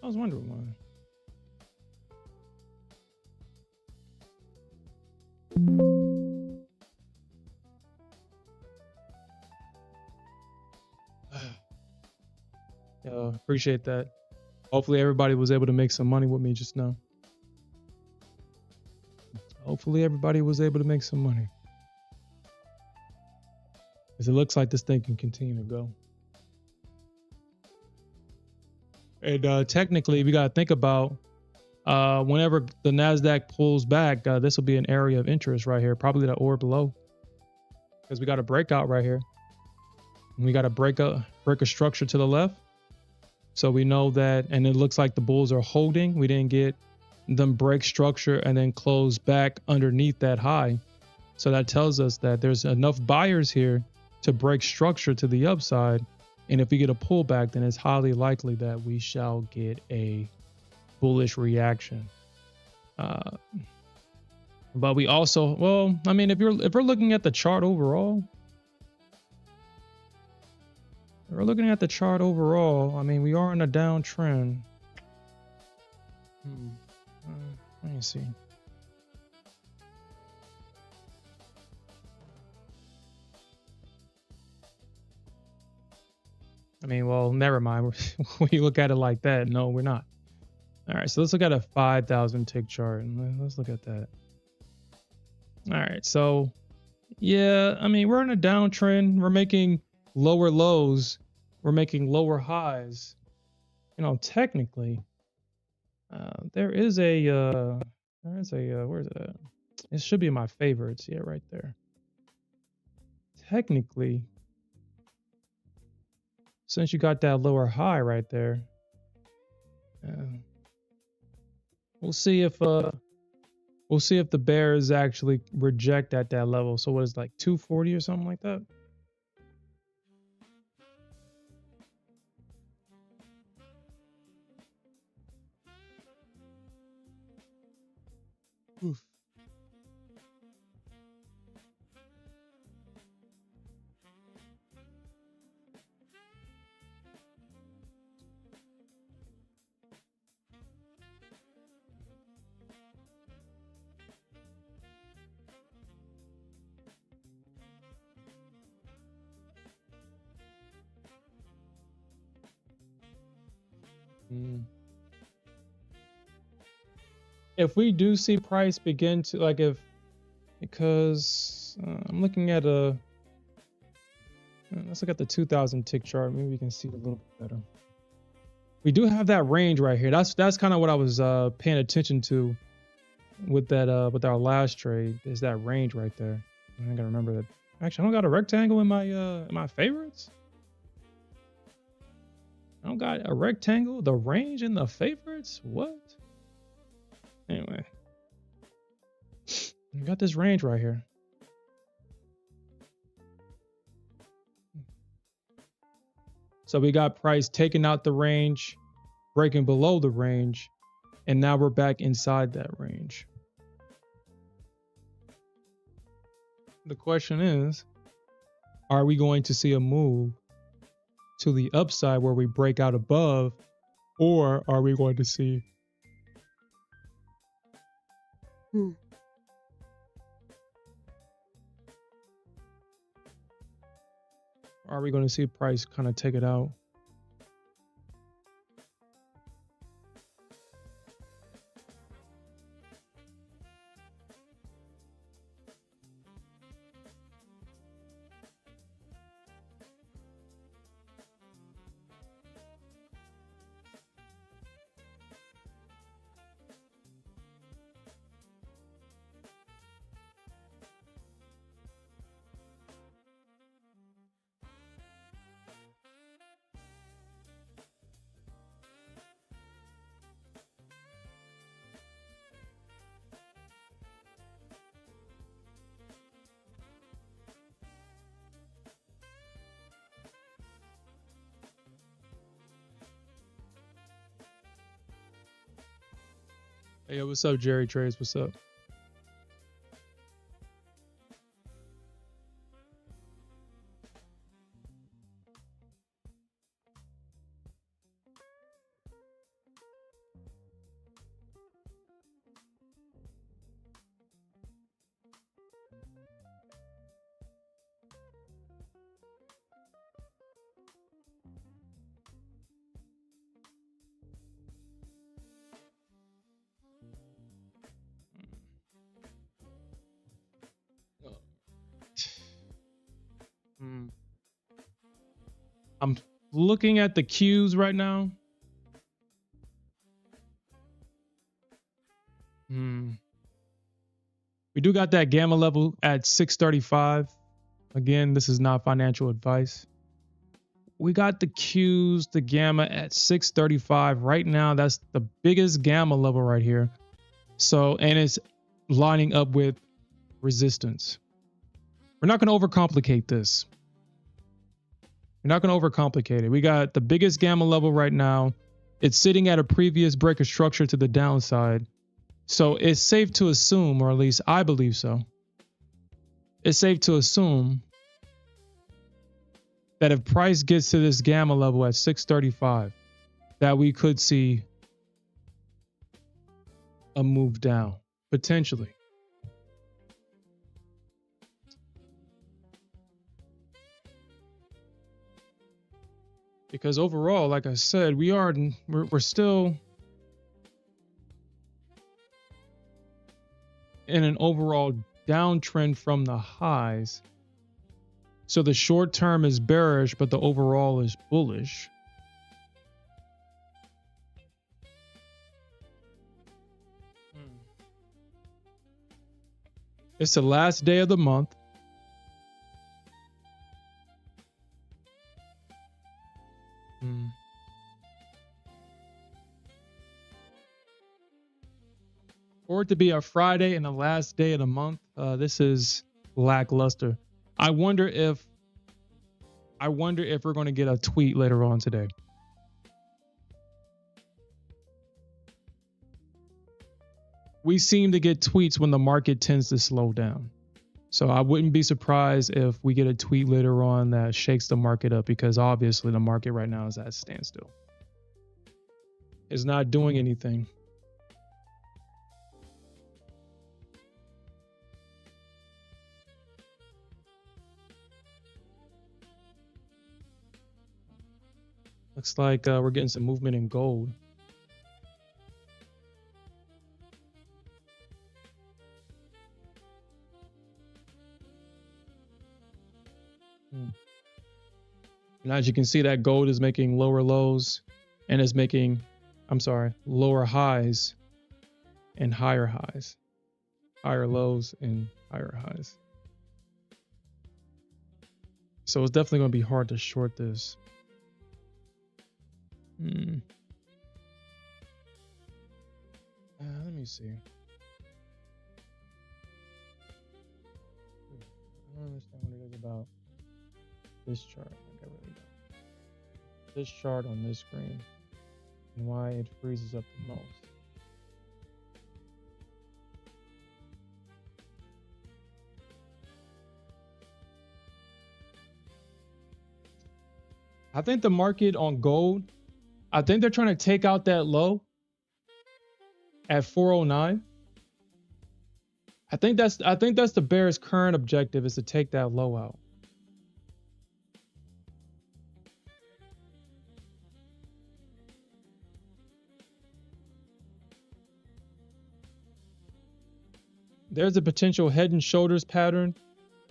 I was wondering why. Yo, appreciate that. Hopefully everybody was able to make some money with me just now. Hopefully everybody was able to make some money. Because it looks like this thing can continue to go. And technically, we got to think about whenever the Nasdaq pulls back, this will be an area of interest right here, probably the or below, because we got a breakout right here. And we got to break a structure to the left, so we know that. And it looks like the bulls are holding. We didn't get them break structure and then close back underneath that high, so that tells us that there's enough buyers here to break structure to the upside. And if we get a pullback, then it's highly likely that we shall get a bullish reaction. But we also, well, I mean, if we're looking at the chart overall, I mean, we are in a downtrend. Let me see. I mean, well, never mind. When you look at it like that, no, we're not. All right, so let's look at a 5,000 tick chart, and let's look at that. All right, so yeah, I mean, we're in a downtrend. We're making lower lows. We're making lower highs. You know, technically, there is a where's it at? It should be in my favorites. Yeah, right there. Technically, since you got that lower high right there, we'll see if the bears actually reject at that level. So what is it, like 240 or something like that? Oof. If we do see price begin to because I'm looking at let's look at the 2000 tick chart. Maybe we can see it a little bit better. We do have that range right here. That's kind of what I was paying attention to with that with our last trade. Is that range right there? I gotta remember that. Actually, I don't got a rectangle in my favorites. I don't got a rectangle, the range in the favorites. What? Anyway, we got this range right here. So we got price taking out the range, breaking below the range, and now we're back inside that range. The question is, are we going to see a move to the upside where we break out above, or are we going to see price kind of take it out? Hey, yo, what's up, Jerry Trades? What's up? Hmm. I'm looking at the cues right now. We do got that gamma level at 635. Again, this is not financial advice. We got the cues, the gamma at 635 right now. That's the biggest gamma level right here. So, and it's lining up with resistance. We're not going to overcomplicate this. We're not going to overcomplicate it. We got the biggest gamma level right now. It's sitting at a previous break of structure to the downside. So it's safe to assume, or at least I believe so. It's safe to assume that if price gets to this gamma level at 635, that we could see a move down, potentially. Because overall, like I said, we're still in an overall downtrend from the highs. So the short term is bearish, but the overall is bullish. It's the last day of the month. For it to be a Friday and the last day of the month, this is lackluster. I wonder if we're going to get a tweet later on today. We seem to get tweets when the market tends to slow down. So I wouldn't be surprised if we get a tweet later on that shakes the market up, because obviously the market right now is at a standstill. It's not doing anything. Looks like we're getting some movement in gold. And as you can see, that gold is making lower lows and is making, lower highs and higher highs, higher lows and higher highs. So it's definitely going to be hard to short this. Let me see. I don't understand what it is about this chart. I really don't. This chart on this screen and why it freezes up the most. I think the market on gold, I think they're trying to take out that low at 409. I think that's the bear's current objective, is to take that low out. There's a potential head and shoulders pattern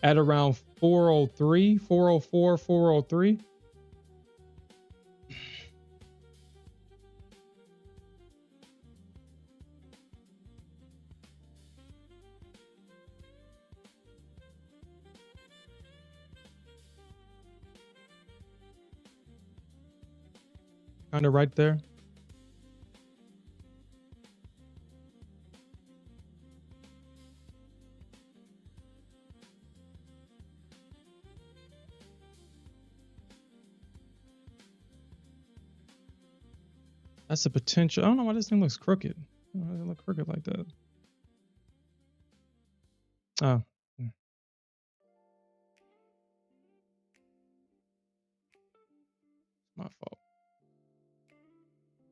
at around 403, 404, 403. Kind of right there. That's a potential. I don't know why this thing looks crooked. Why does it look crooked? crooked like that? Oh, my fault.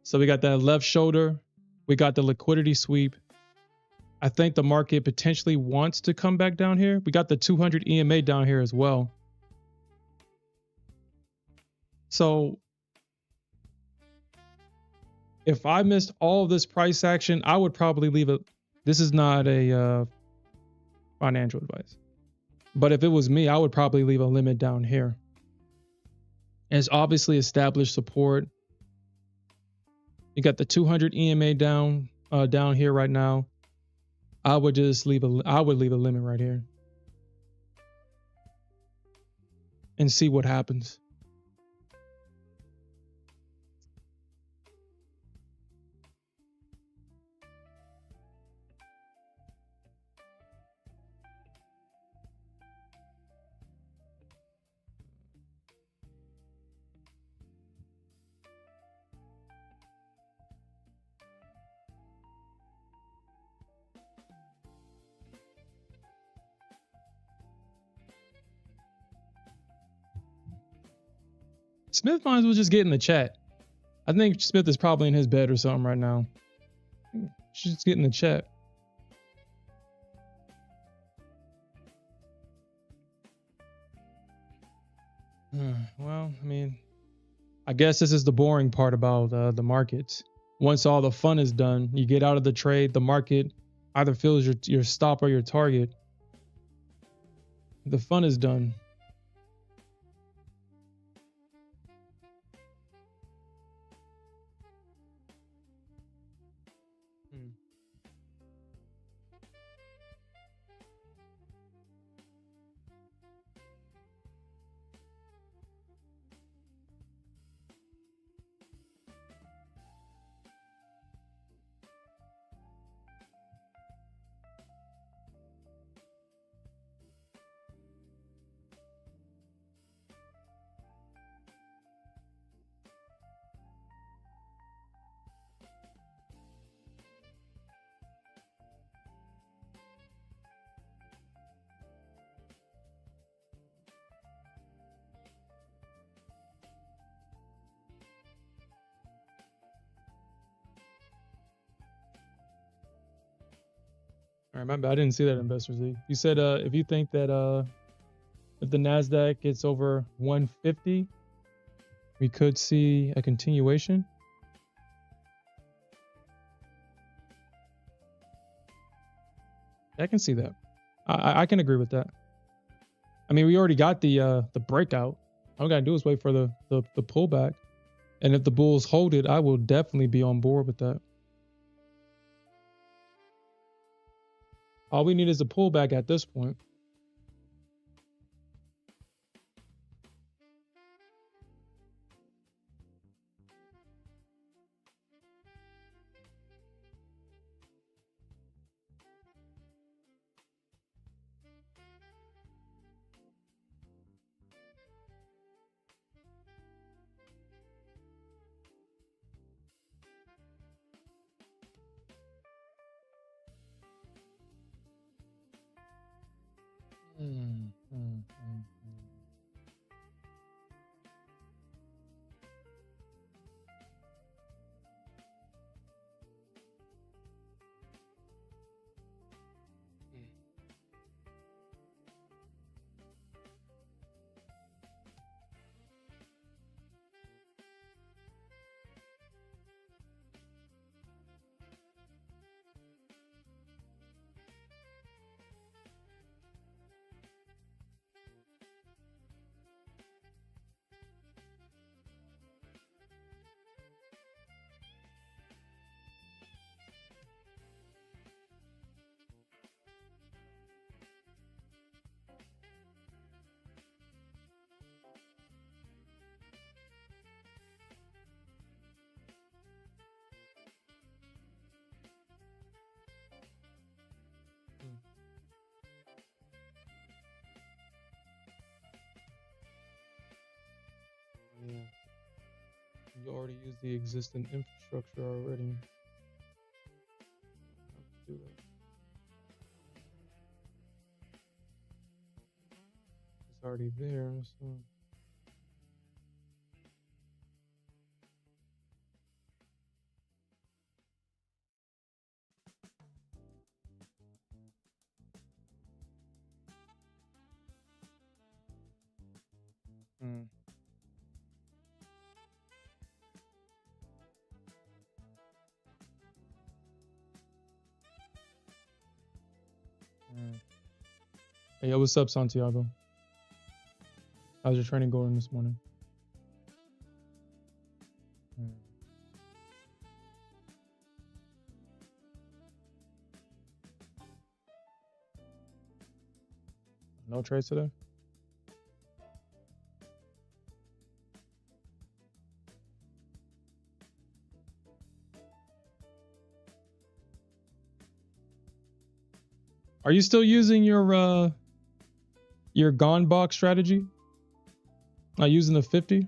So we got that left shoulder. We got the liquidity sweep. I think the market potentially wants to come back down here. We got the 200 EMA down here as well. So if I missed all of this price action, I would probably leave it. This is not a financial advice. But if it was me, I would probably leave a limit down here. It's obviously established support. You got the 200 EMA down here right now. I would leave a limit right here and see what happens. Smith might as well just get in the chat. I think Smith is probably in his bed or something right now. She's just get in the chat. Well, I mean, I guess this is the boring part about the markets. Once all the fun is done, you get out of the trade, the market either fills your stop or your target. The fun is done. All right, my bad. I didn't see that, Investor Z. You said if you think that if the Nasdaq gets over 150, we could see a continuation. I can see that. I can agree with that. I mean, we already got the breakout. All we gotta do is wait for the pullback, and if the bulls hold it, I will definitely be on board with that. All we need is a pullback at this point. Yeah. You already used the existing infrastructure already. It's already there. So. Hmm. Hmm. Hey, yo, what's up, Santiago? How's your training going this morning? Hmm. No trades today? Are you still using your gone box strategy? Not using the 50?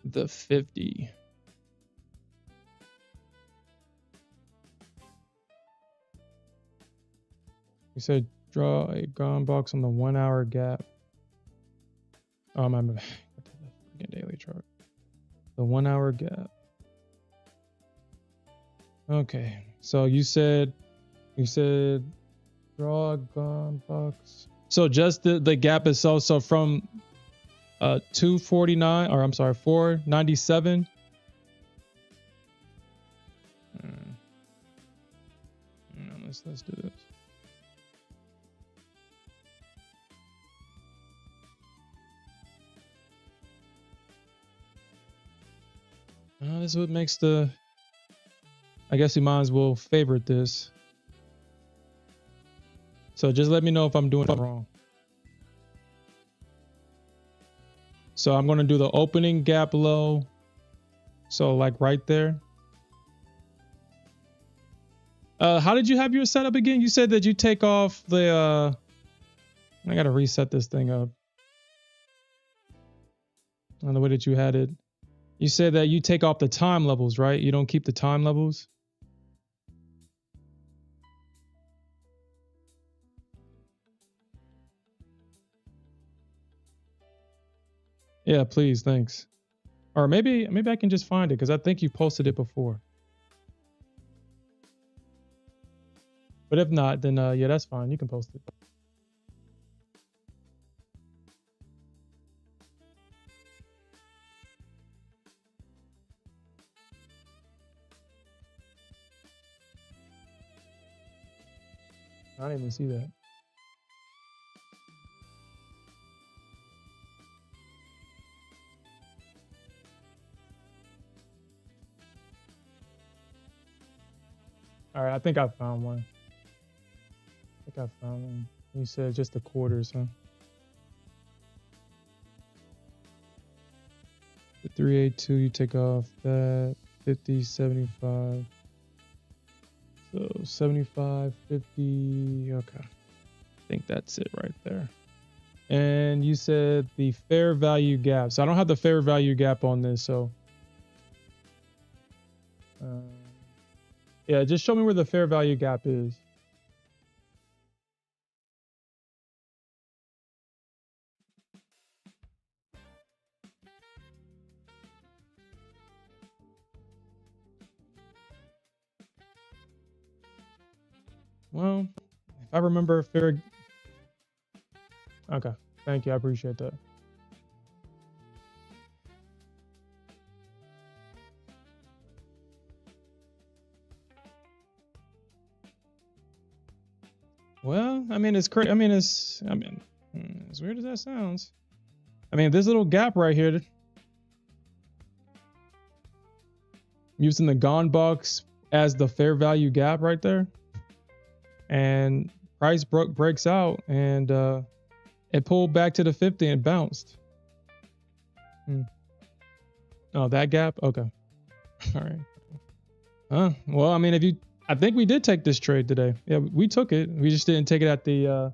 The 50. You said draw a gone box on the 1 hour gap. Oh, my bad. Freaking daily chart. The 1 hour gap. Okay. So you said draw a gone box. So just the gap itself. So from 249, or I'm sorry, 497. Let's do this. This is what makes the. I guess we might as well favorite this. So just let me know if I'm doing it wrong. So I'm going to do the opening gap low. So like right there. How did you have your setup again? You said that you take off the I got to reset this thing up. On the way that you had it. You said that you take off the time levels, right? You don't keep the time levels. Yeah, please, thanks. Or maybe I can just find it because I think you posted it before. But if not, then yeah, that's fine. You can post it. I didn't even see that. All right, I think I found one. I think I found one. You said just the quarters, huh? The 382, you take off that 50, 75. So 75, 50. Okay. I think that's it right there. And you said the fair value gap. So I don't have the fair value gap on this. So yeah, just show me where the fair value gap is. Well, if I remember fair. Okay. Thank you. I appreciate that. Well, I mean, it's crazy. I mean, as weird as that sounds. I mean, this little gap right here, using the gone box as the fair value gap right there, and price breaks out, and it pulled back to the 50 and bounced. Oh, that gap? Okay. All right. Well, I mean, I think we did take this trade today. Yeah, we took it. We just didn't take it at the.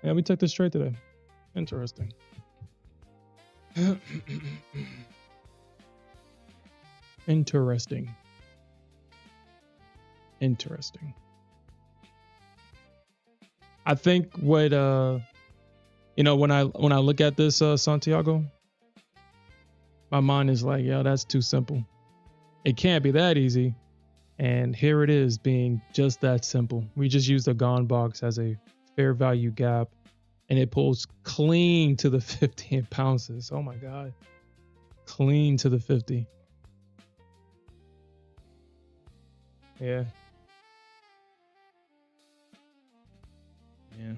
Yeah, we took this trade today. Interesting. Interesting. Interesting. I think what when I look at this Santiago, my mind is like, yo, that's too simple. It can't be that easy. And here it is being just that simple. We just use the gone box as a fair value gap, and it pulls clean to the 50 and bounces. Oh my God. Clean to the 50. Yeah. Yeah.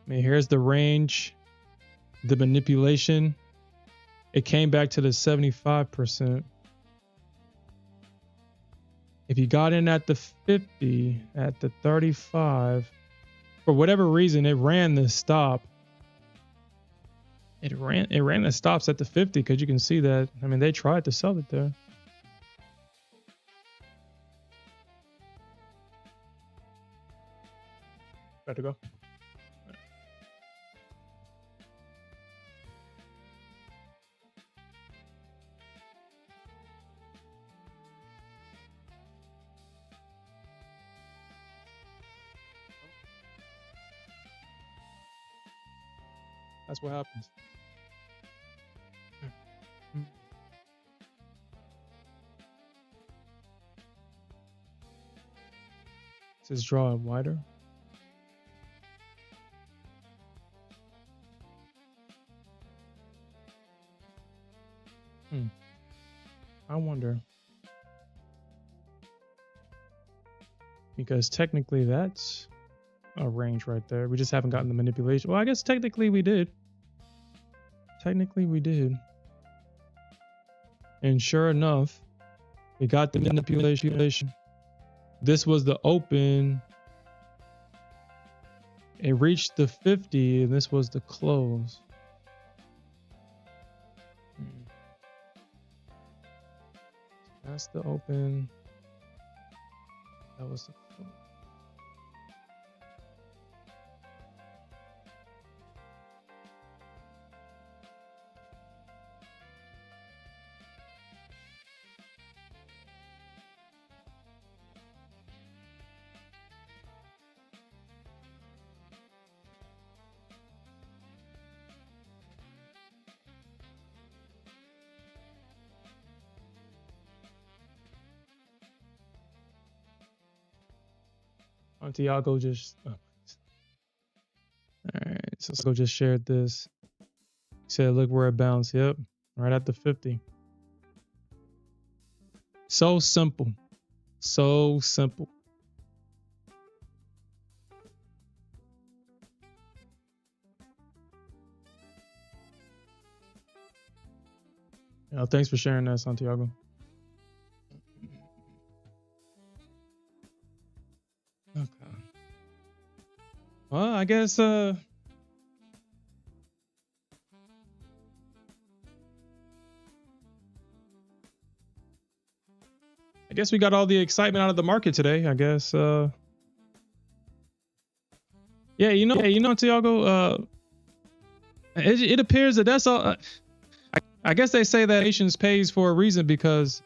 I mean, here's the range, the manipulation. It came back to the 75%. If you got in at the 50, at the 35, for whatever reason, it ran the stop. It ran the stops at the 50 because you can see that. I mean, they tried to sell it there. Got to go. That's what happens. It says draw it wider. I wonder. Because technically that's a range right there. We just haven't gotten the manipulation. Well, I guess technically we did. Technically we did. And sure enough, we got the manipulation. This was the open. It reached the 50 and this was the close. That's the open. That was the close. Santiago just all right, so Santiago just shared this. He said, look where it bounced. Yep, right at the 50. So simple. So simple. Thanks for sharing that, Santiago. Okay. Well, I guess I guess we got all the excitement out of the market today. I guess Santiago, it appears that that's all. I guess they say that patience pays for a reason, because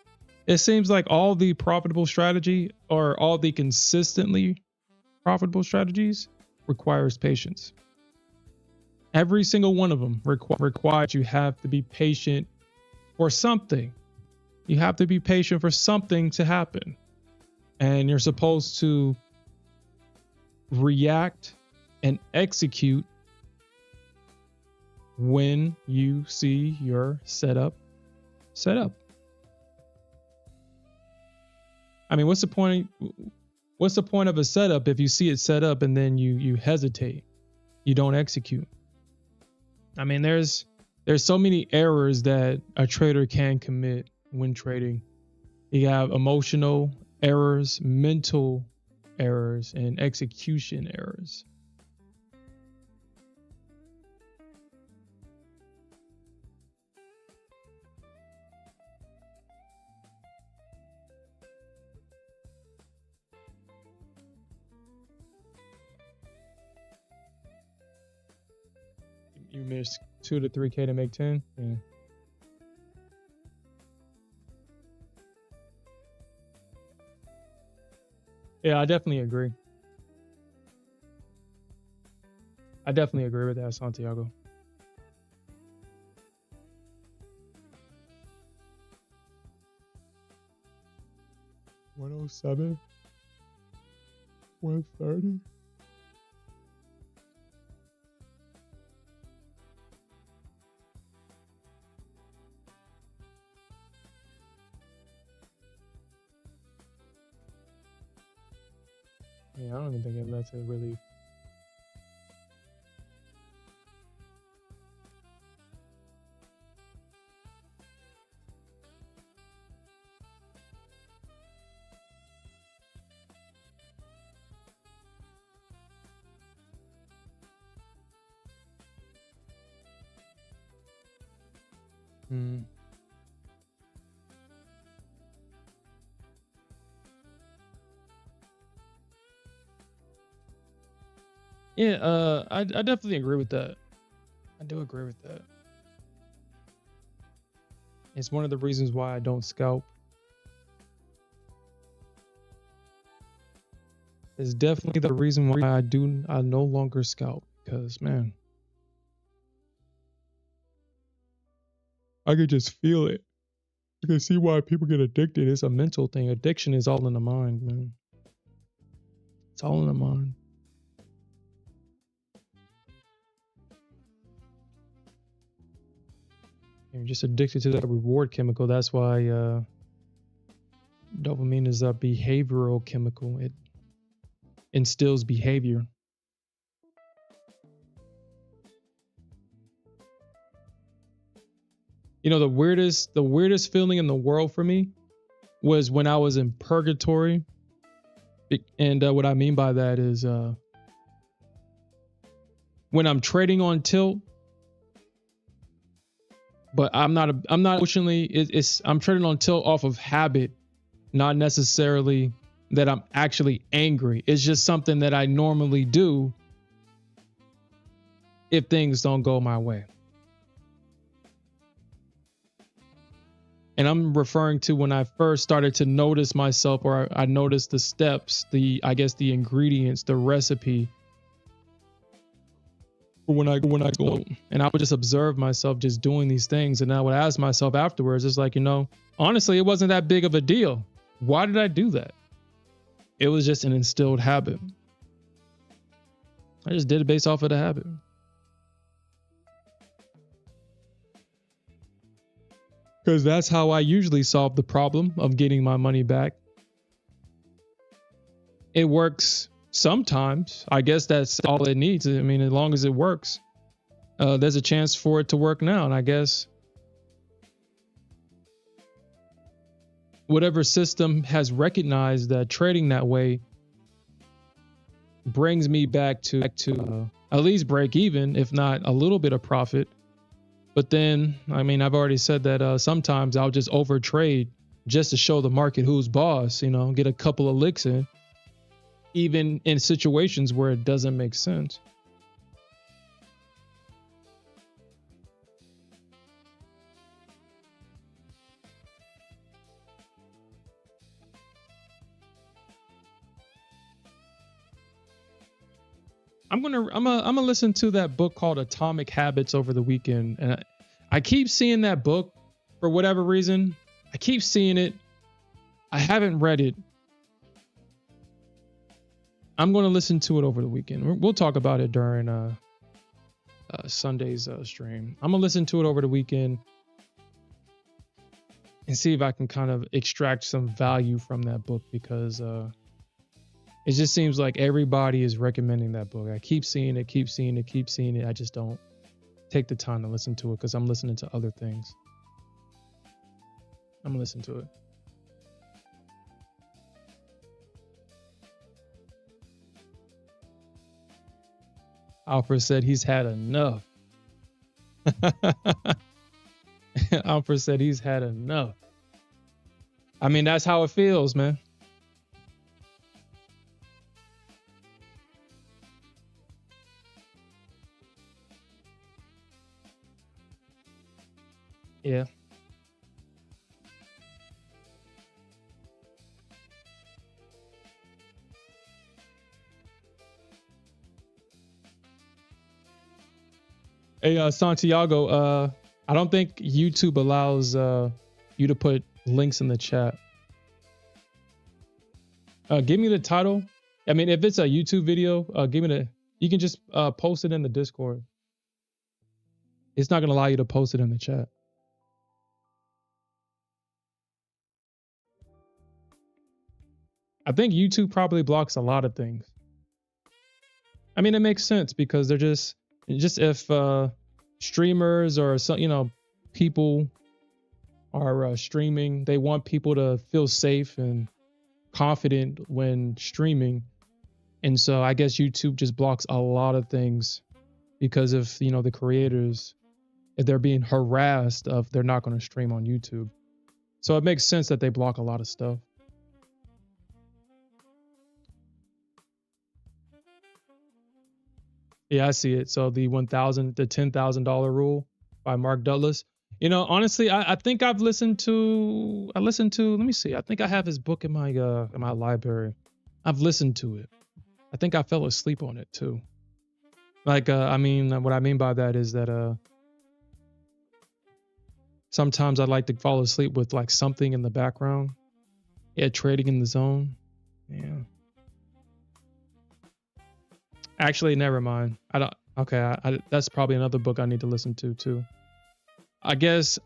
it seems like all the profitable strategy, or all the consistently profitable strategies, requires patience. Every single one of them requires you have to be patient for something. You have to be patient for something to happen. And you're supposed to react and execute when you see your setup set up. I mean, what's the point? What's the point of a setup if you see it set up and then you hesitate, you don't execute? I mean, there's so many errors that a trader can commit when trading. You have emotional errors, mental errors, and execution errors. You missed 2 to 3K to make 10. Yeah. Yeah, I definitely agree. I definitely agree with that, Santiago. $107, $130. Yeah, I don't even think it lets it really. Hmm. Yeah, I definitely agree with that. I do agree with that. It's one of the reasons why I don't scalp. It's definitely the reason why I no longer scalp, because man, I could just feel it. I can see why people get addicted. It's a mental thing. Addiction is all in the mind, man. It's all in the mind. You're just addicted to that reward chemical. That's why dopamine is a behavioral chemical. It instills behavior. You know, the weirdest feeling in the world for me was when I was in purgatory. And what I mean by that is when I'm trading on tilt, but I'm not emotionally, I'm trading on tilt off of habit, not necessarily that I'm actually angry. It's just something that I normally do if things don't go my way. And I'm referring to when I first started to notice myself, or I noticed the steps, the ingredients, the recipe. When I go, and I would just observe myself just doing these things, and I would ask myself afterwards, it's like, honestly, it wasn't that big of a deal. Why did I do that? It was just an instilled habit. I just did it based off of the habit. Because that's how I usually solve the problem of getting my money back. It works sometimes. I guess that's all it needs. I mean, as long as it works, there's a chance for it to work now. And I guess whatever system has recognized that trading that way brings me back to at least break even, if not a little bit of profit. But then, I mean, I've already said that sometimes I'll just overtrade just to show the market who's boss, get a couple of licks in, even in situations where it doesn't make sense. I'm gonna listen to that book called Atomic Habits over the weekend, and I keep seeing that book for whatever reason. I keep seeing it. I haven't read it. I'm gonna listen to it over the weekend. We'll talk about it during Sunday's stream. I'm gonna listen to it over the weekend and see if I can kind of extract some value from that book, because it just seems like everybody is recommending that book. I keep seeing it. I just don't take the time to listen to it because I'm listening to other things. I'm gonna listen to it. Alfred said he's had enough. Alfred said he's had enough. I mean, that's how it feels, man. Yeah. Hey, Santiago, I don't think YouTube allows you to put links in the chat. Give me the title. I mean, if it's a YouTube video, give me the. You can just post it in the Discord. It's not gonna allow you to post it in the chat. I think YouTube probably blocks a lot of things. I mean, it makes sense because they're just if streamers or some, you know, people are streaming, they want people to feel safe and confident when streaming. And so I guess YouTube just blocks a lot of things because of, you know, the creators, if they're being harassed of they're not going to stream on YouTube. So it makes sense that they block a lot of stuff. Yeah, I see it. So the $10,000 rule by Mark Douglas. You know, honestly, I think let me see. I think I have his book in my library. I've listened to it. I think I fell asleep on it too. Like, I mean, what I mean by that is that sometimes I like to fall asleep with like something in the background. Yeah, trading in the zone. Yeah. Actually, never mind. I don't. Okay, that's probably another book I need to listen to too. I guess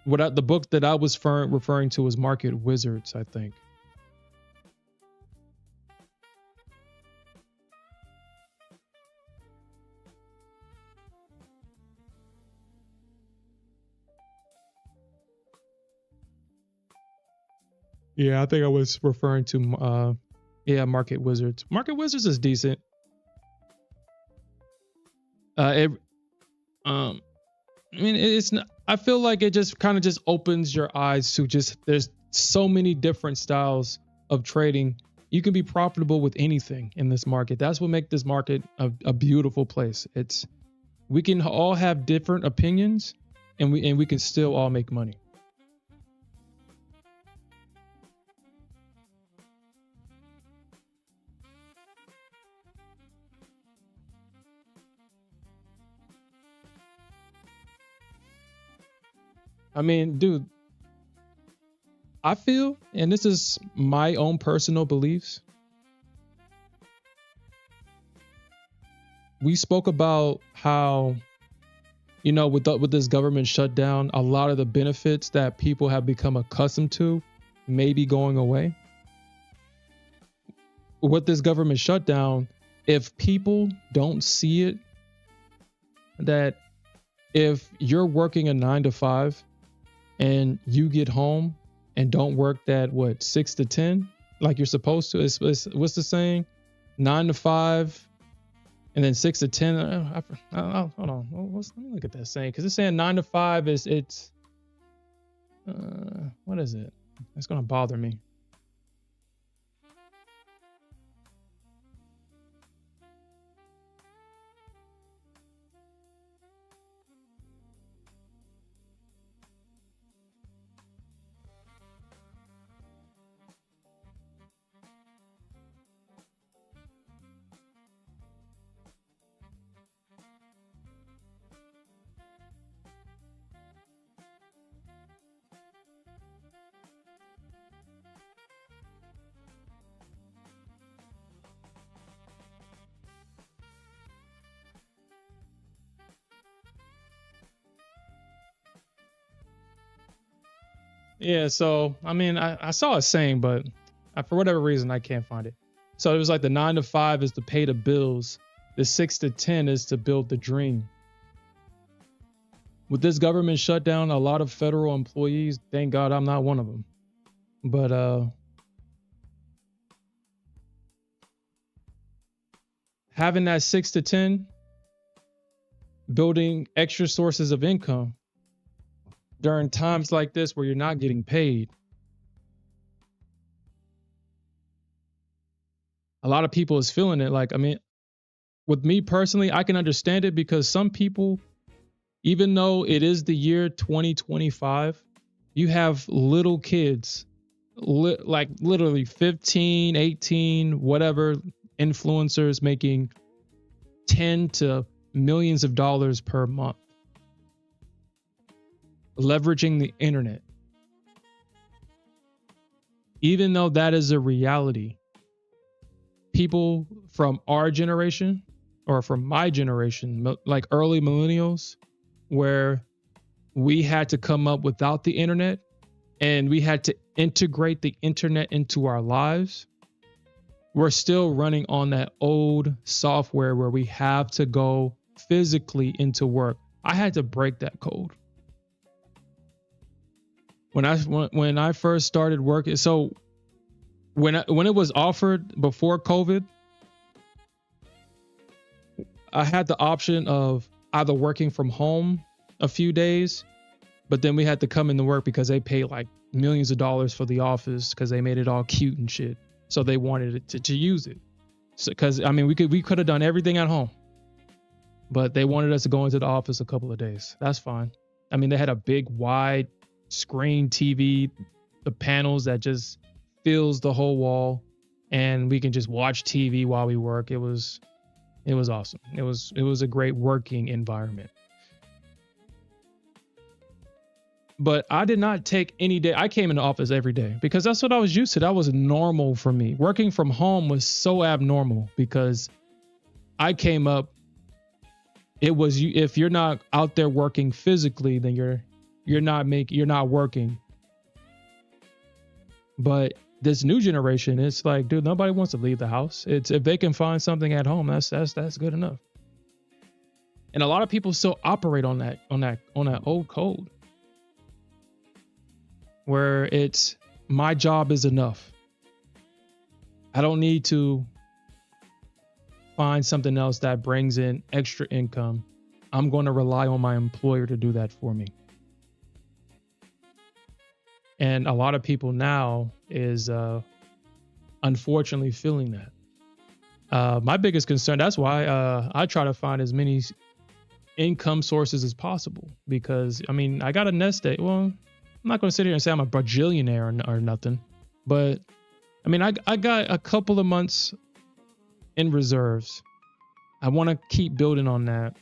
the book that I was referring to was Market Wizards, I think. Yeah, I think I was referring to Market Wizards. Market Wizards is decent. I mean, it's not, I feel like it just kind of just opens your eyes to just there's so many different styles of trading. You can be profitable with anything in this market. That's what makes this market a beautiful place. We can all have different opinions and we can still all make money. I mean, dude, I feel, and this is my own personal beliefs. We spoke about how, you know, with this government shutdown, a lot of the benefits that people have become accustomed to may be going away. With this government shutdown, if people don't see it, that if you're working a 9 to 5 and you get home and don't work that 6 to 10 like you're supposed to, it's what's the saying, 9 to 5 and then 6 to 10. Hold on, let me look at that saying, because it's saying 9 to 5 it's what is it? It's gonna bother me. Yeah, so I mean, I saw a saying, but for whatever reason, I can't find it. So it was like the 9 to 5 is to pay the bills, the 6 to 10 is to build the dream. With this government shutdown, a lot of federal employees, thank God I'm not one of them, but having that 6 to 10, building extra sources of income during times like this where you're not getting paid. A lot of people is feeling it. Like, I mean, with me personally, I can understand it because some people, Even though it is the year 2025, you have little kids, like literally 15, 18, whatever influencers making 10 to millions of dollars per month, leveraging the internet. Even though that is a reality, people from our generation or from my generation, like early millennials, where we had to come up without the internet and we had to integrate the internet into our lives, we're still running on that old software where we have to go physically into work. I had to break that code. When I first started working, so when it was offered before COVID, I had the option of either working from home a few days, but then we had to come into work because they paid like millions of dollars for the office because they made it all cute and shit. So they wanted it to use it. So, because I mean, we could have done everything at home, but they wanted us to go into the office a couple of days. That's fine. I mean, they had a big wide screen TV, the panels that just fills the whole wall, and we can just watch TV while we work. It was awesome. It was a great working environment. But I did not take any day. I came in the office every day because that's what I was used to. That was normal for me. Working from home was so abnormal because I came up. It was, if you're not out there working physically, then you're not working. But this new generation, it's like, dude, nobody wants to leave the house. It's, if they can find something at home, that's good enough. And a lot of people still operate on that old code, where it's, my job is enough. I don't need to find something else that brings in extra income. I'm going to rely on my employer to do that for me. And a lot of people now is unfortunately feeling that. My biggest concern, that's why I try to find as many income sources as possible, because I mean, I got a nest egg. Well, I'm not going to sit here and say I'm a bajillionaire or nothing, but I mean, I got a couple of months in reserves. I want to keep building on that.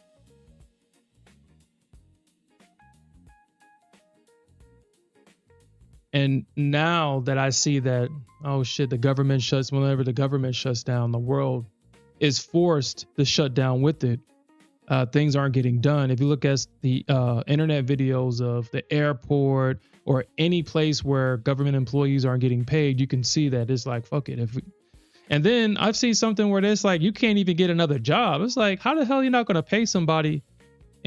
And now that I see that, oh shit, whenever the government shuts down, the world is forced to shut down with it. Things aren't getting done. If you look at the internet videos of the airport or any place where government employees aren't getting paid, you can see that it's like, fuck it. And then I've seen something where it's like, you can't even get another job. It's like, how the hell are you not going to pay somebody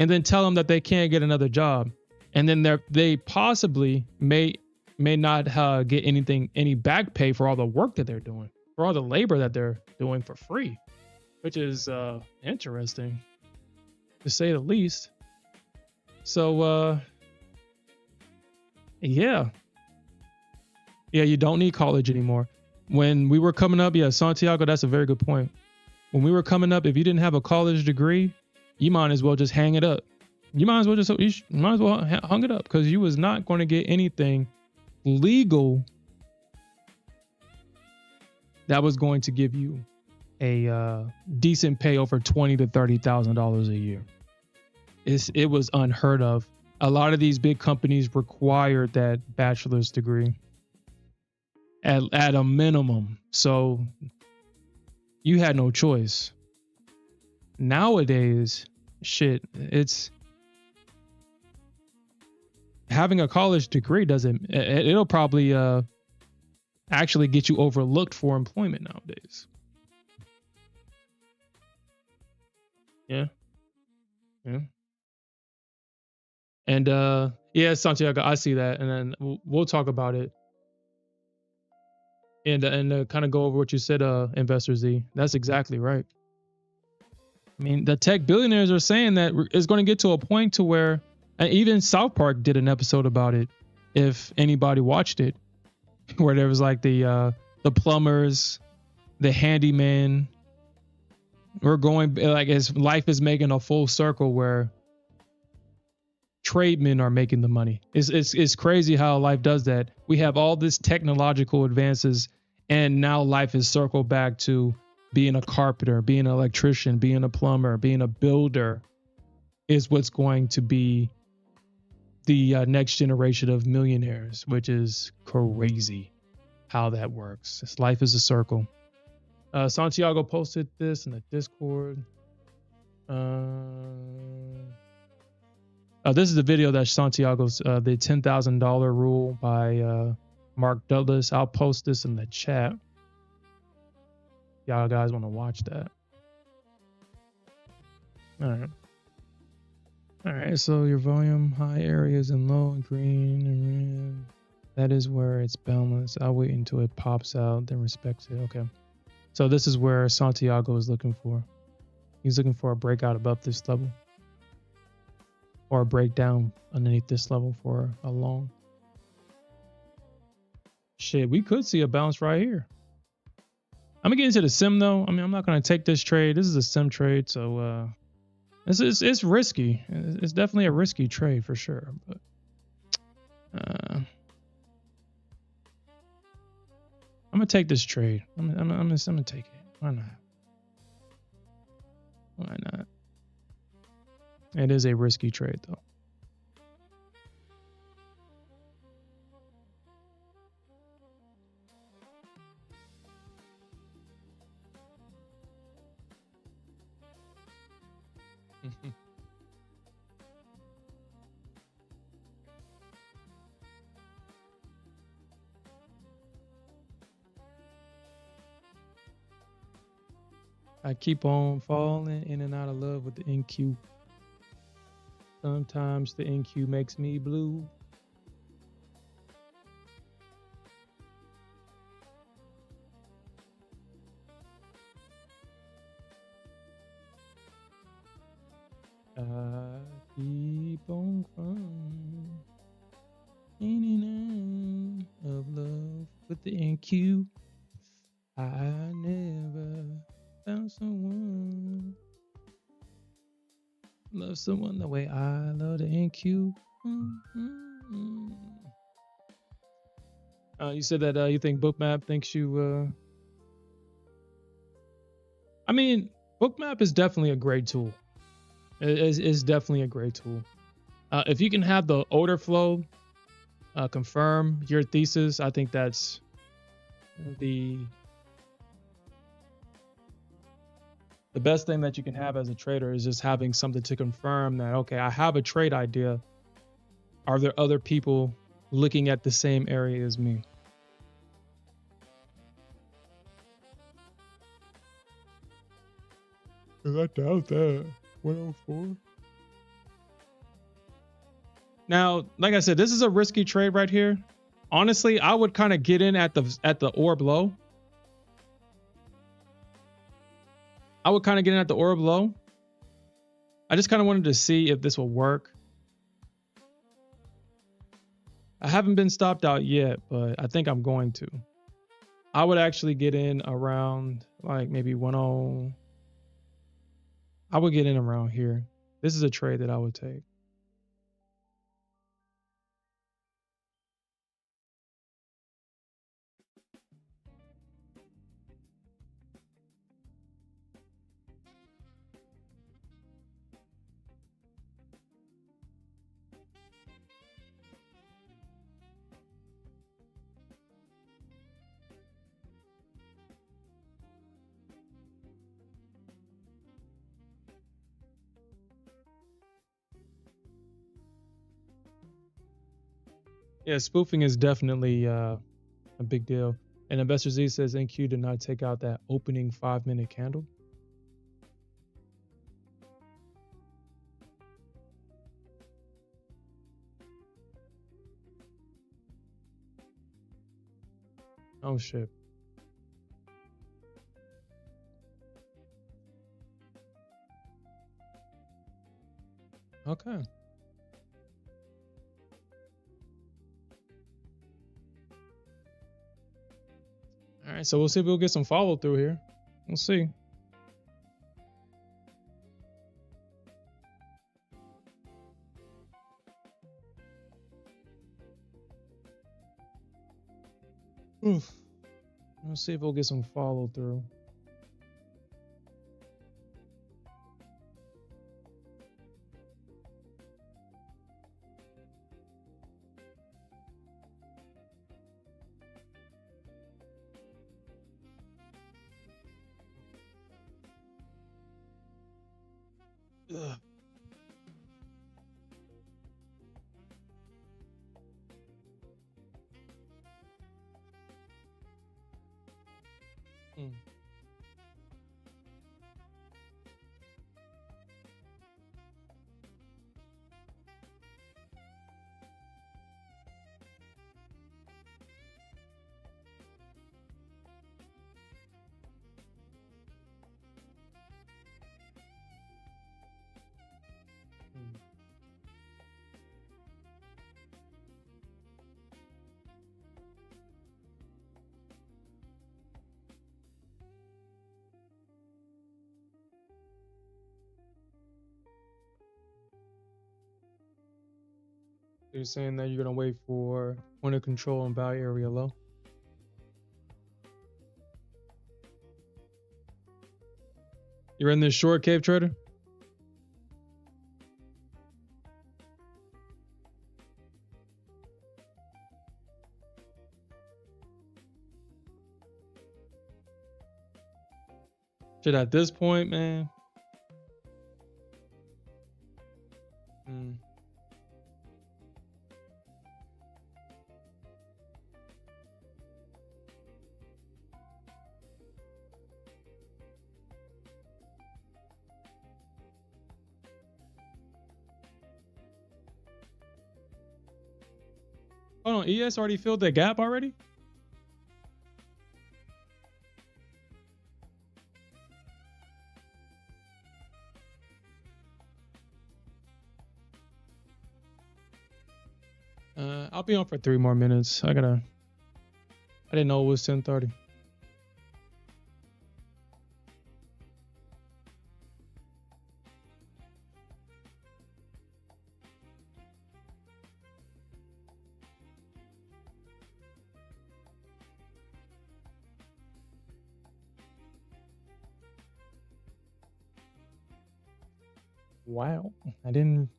and then tell them that they can't get another job? And then they possibly may not get any back pay for all the work that they're doing, for all the labor that they're doing for free, which is interesting, to say the least. So, yeah, you don't need college anymore. When we were coming up, Santiago, that's a very good point. When we were coming up, if you didn't have a college degree, you might as well just hang it up. You might as well hung it up, because you was not going to get anything legal that was going to give you a decent pay over $20,000 to $30,000 a year. It was unheard of. A lot of these big companies required that bachelor's degree at a minimum. So you had no choice. Nowadays, it's having a college degree it'll probably actually get you overlooked for employment nowadays. Yeah. And Santiago, I see that, and then we'll talk about it. And kind of go over what you said, Investor Z. That's exactly right. I mean, the tech billionaires are saying that it's going to get to a point to where, and even South Park did an episode about it, if anybody watched it, where there was like the plumbers, the handyman. We're going, like, as life is making a full circle where trademen are making the money. It's crazy how life does that. We have all this technological advances, and now life is circled back to being a carpenter, being an electrician, being a plumber, being a builder is what's going to be the next generation of millionaires, which is crazy how that works. This life is a circle. Santiago posted this in the Discord. This is the video that Santiago's the $10,000 rule by Mark Douglas. I'll post this in the chat. Y'all guys want to watch that? All right. All right. So your volume high areas and low and green and red. That is where it's balanced. I'll wait until it pops out, then respect it. Okay. So this is where Santiago is looking for. He's looking for a breakout above this level, or a breakdown underneath this level for a long. Shit, we could see a bounce right here. I'm gonna get into the sim though. I mean, I'm not gonna take this trade. This is a sim trade, so it's risky. It's definitely a risky trade for sure. But I'm gonna take this trade. I'm gonna take it. Why not? Why not? It is a risky trade though. I keep on falling in and out of love with the NQ. Sometimes the NQ makes me blue. I keep on crying in and out of love with the NQ. I never found someone love someone the way I love the NQ. You said that you think Bookmap thinks you I mean, Bookmap is definitely a great tool. It's definitely a great tool. If you can have the order flow confirm your thesis, I think that's the best thing that you can have as a trader, is just having something to confirm that, okay, I have a trade idea. Are there other people looking at the same area as me? I doubt that. 104. Now, like I said, this is a risky trade right here. Honestly, I would kind of get in at the orb low. I would kind of get in at the orb low. I just kind of wanted to see if this will work. I haven't been stopped out yet, but I think I'm going to. I would actually get in around like maybe 10. I would get in around here. This is a trade that I would take. Yeah, spoofing is definitely a big deal. And Investor Z says NQ did not take out that opening 5-minute candle. Oh shit. Okay. All right, so we'll see if we'll get some follow through here. We'll see. Let's see if we'll get some follow through. Ugh. Mm. Mm. You're saying that you're gonna wait for point of control and buy area low. You're in this short, Cave Trader? Shit, at this point, man. Mm. Hold on, ES already filled that gap already? I'll be on for 3 more minutes. I didn't know it was 10:30. Wow. I didn't.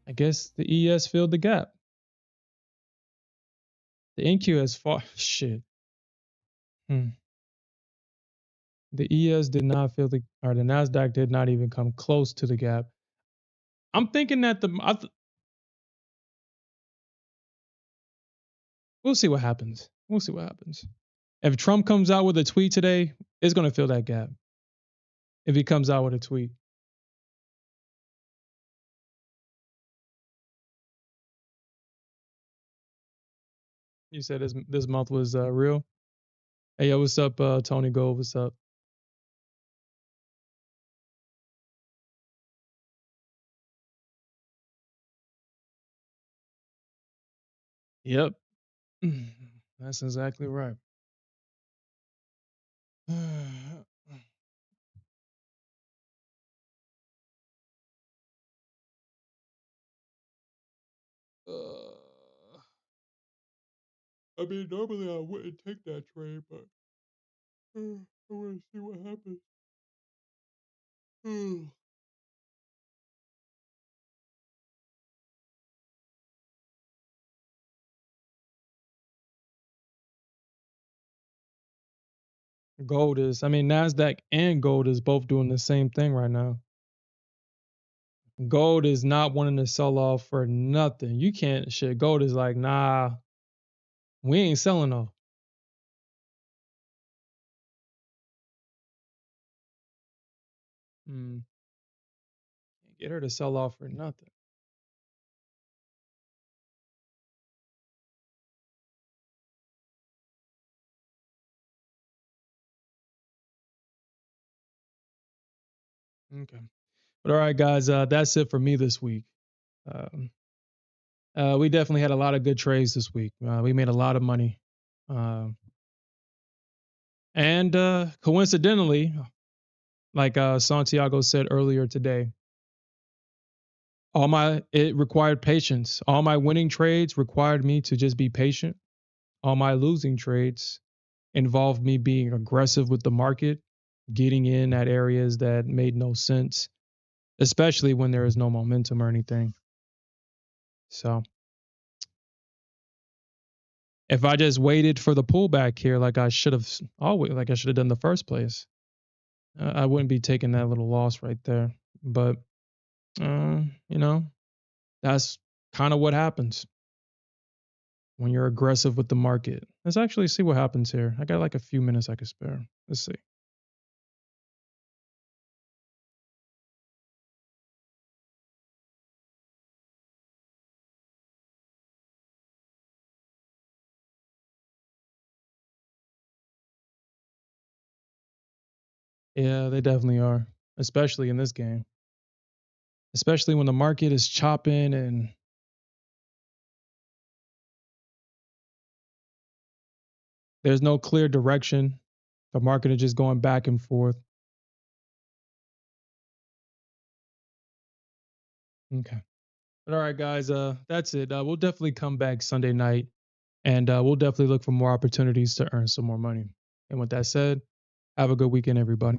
I guess the ES filled the gap. The NQ has far. Shit. Hmm. The ES did not fill the. Or the Nasdaq did not even come close to the gap. I'm thinking that we'll see what happens. We'll see what happens. If Trump comes out with a tweet today, it's going to fill that gap. If he comes out with a tweet. You said this month was real. Hey, yo, what's up, Tony Gold? What's up? Yep. That's exactly right. I mean, normally I wouldn't take that trade, but I want to see what happens. Gold is, I mean, Nasdaq and gold is both doing the same thing right now. Gold is not wanting to sell off for nothing. You can't shit. Gold is like, nah, we ain't selling off. Can't get her to sell off for nothing. Okay. But all right, guys, that's it for me this week. We definitely had a lot of good trades this week. We made a lot of money. And coincidentally, like Santiago said earlier today, it required patience. All my winning trades required me to just be patient all my losing trades involved me being aggressive with the market, getting in at areas that made no sense, especially when there is no momentum or anything. So if I just waited for the pullback here, like I should have always, like I should have done in the first place, I wouldn't be taking that little loss right there. But you know, that's kind of what happens when you're aggressive with the market. Let's actually see what happens here. I got like a few minutes I could spare. Let's see. Yeah, they definitely are, especially in this game, especially when the market is chopping and there's no clear direction. The market is just going back and forth. Okay. But all right, guys, that's it. We'll definitely come back Sunday night and we'll definitely look for more opportunities to earn some more money. And with that said, have a good weekend, everybody.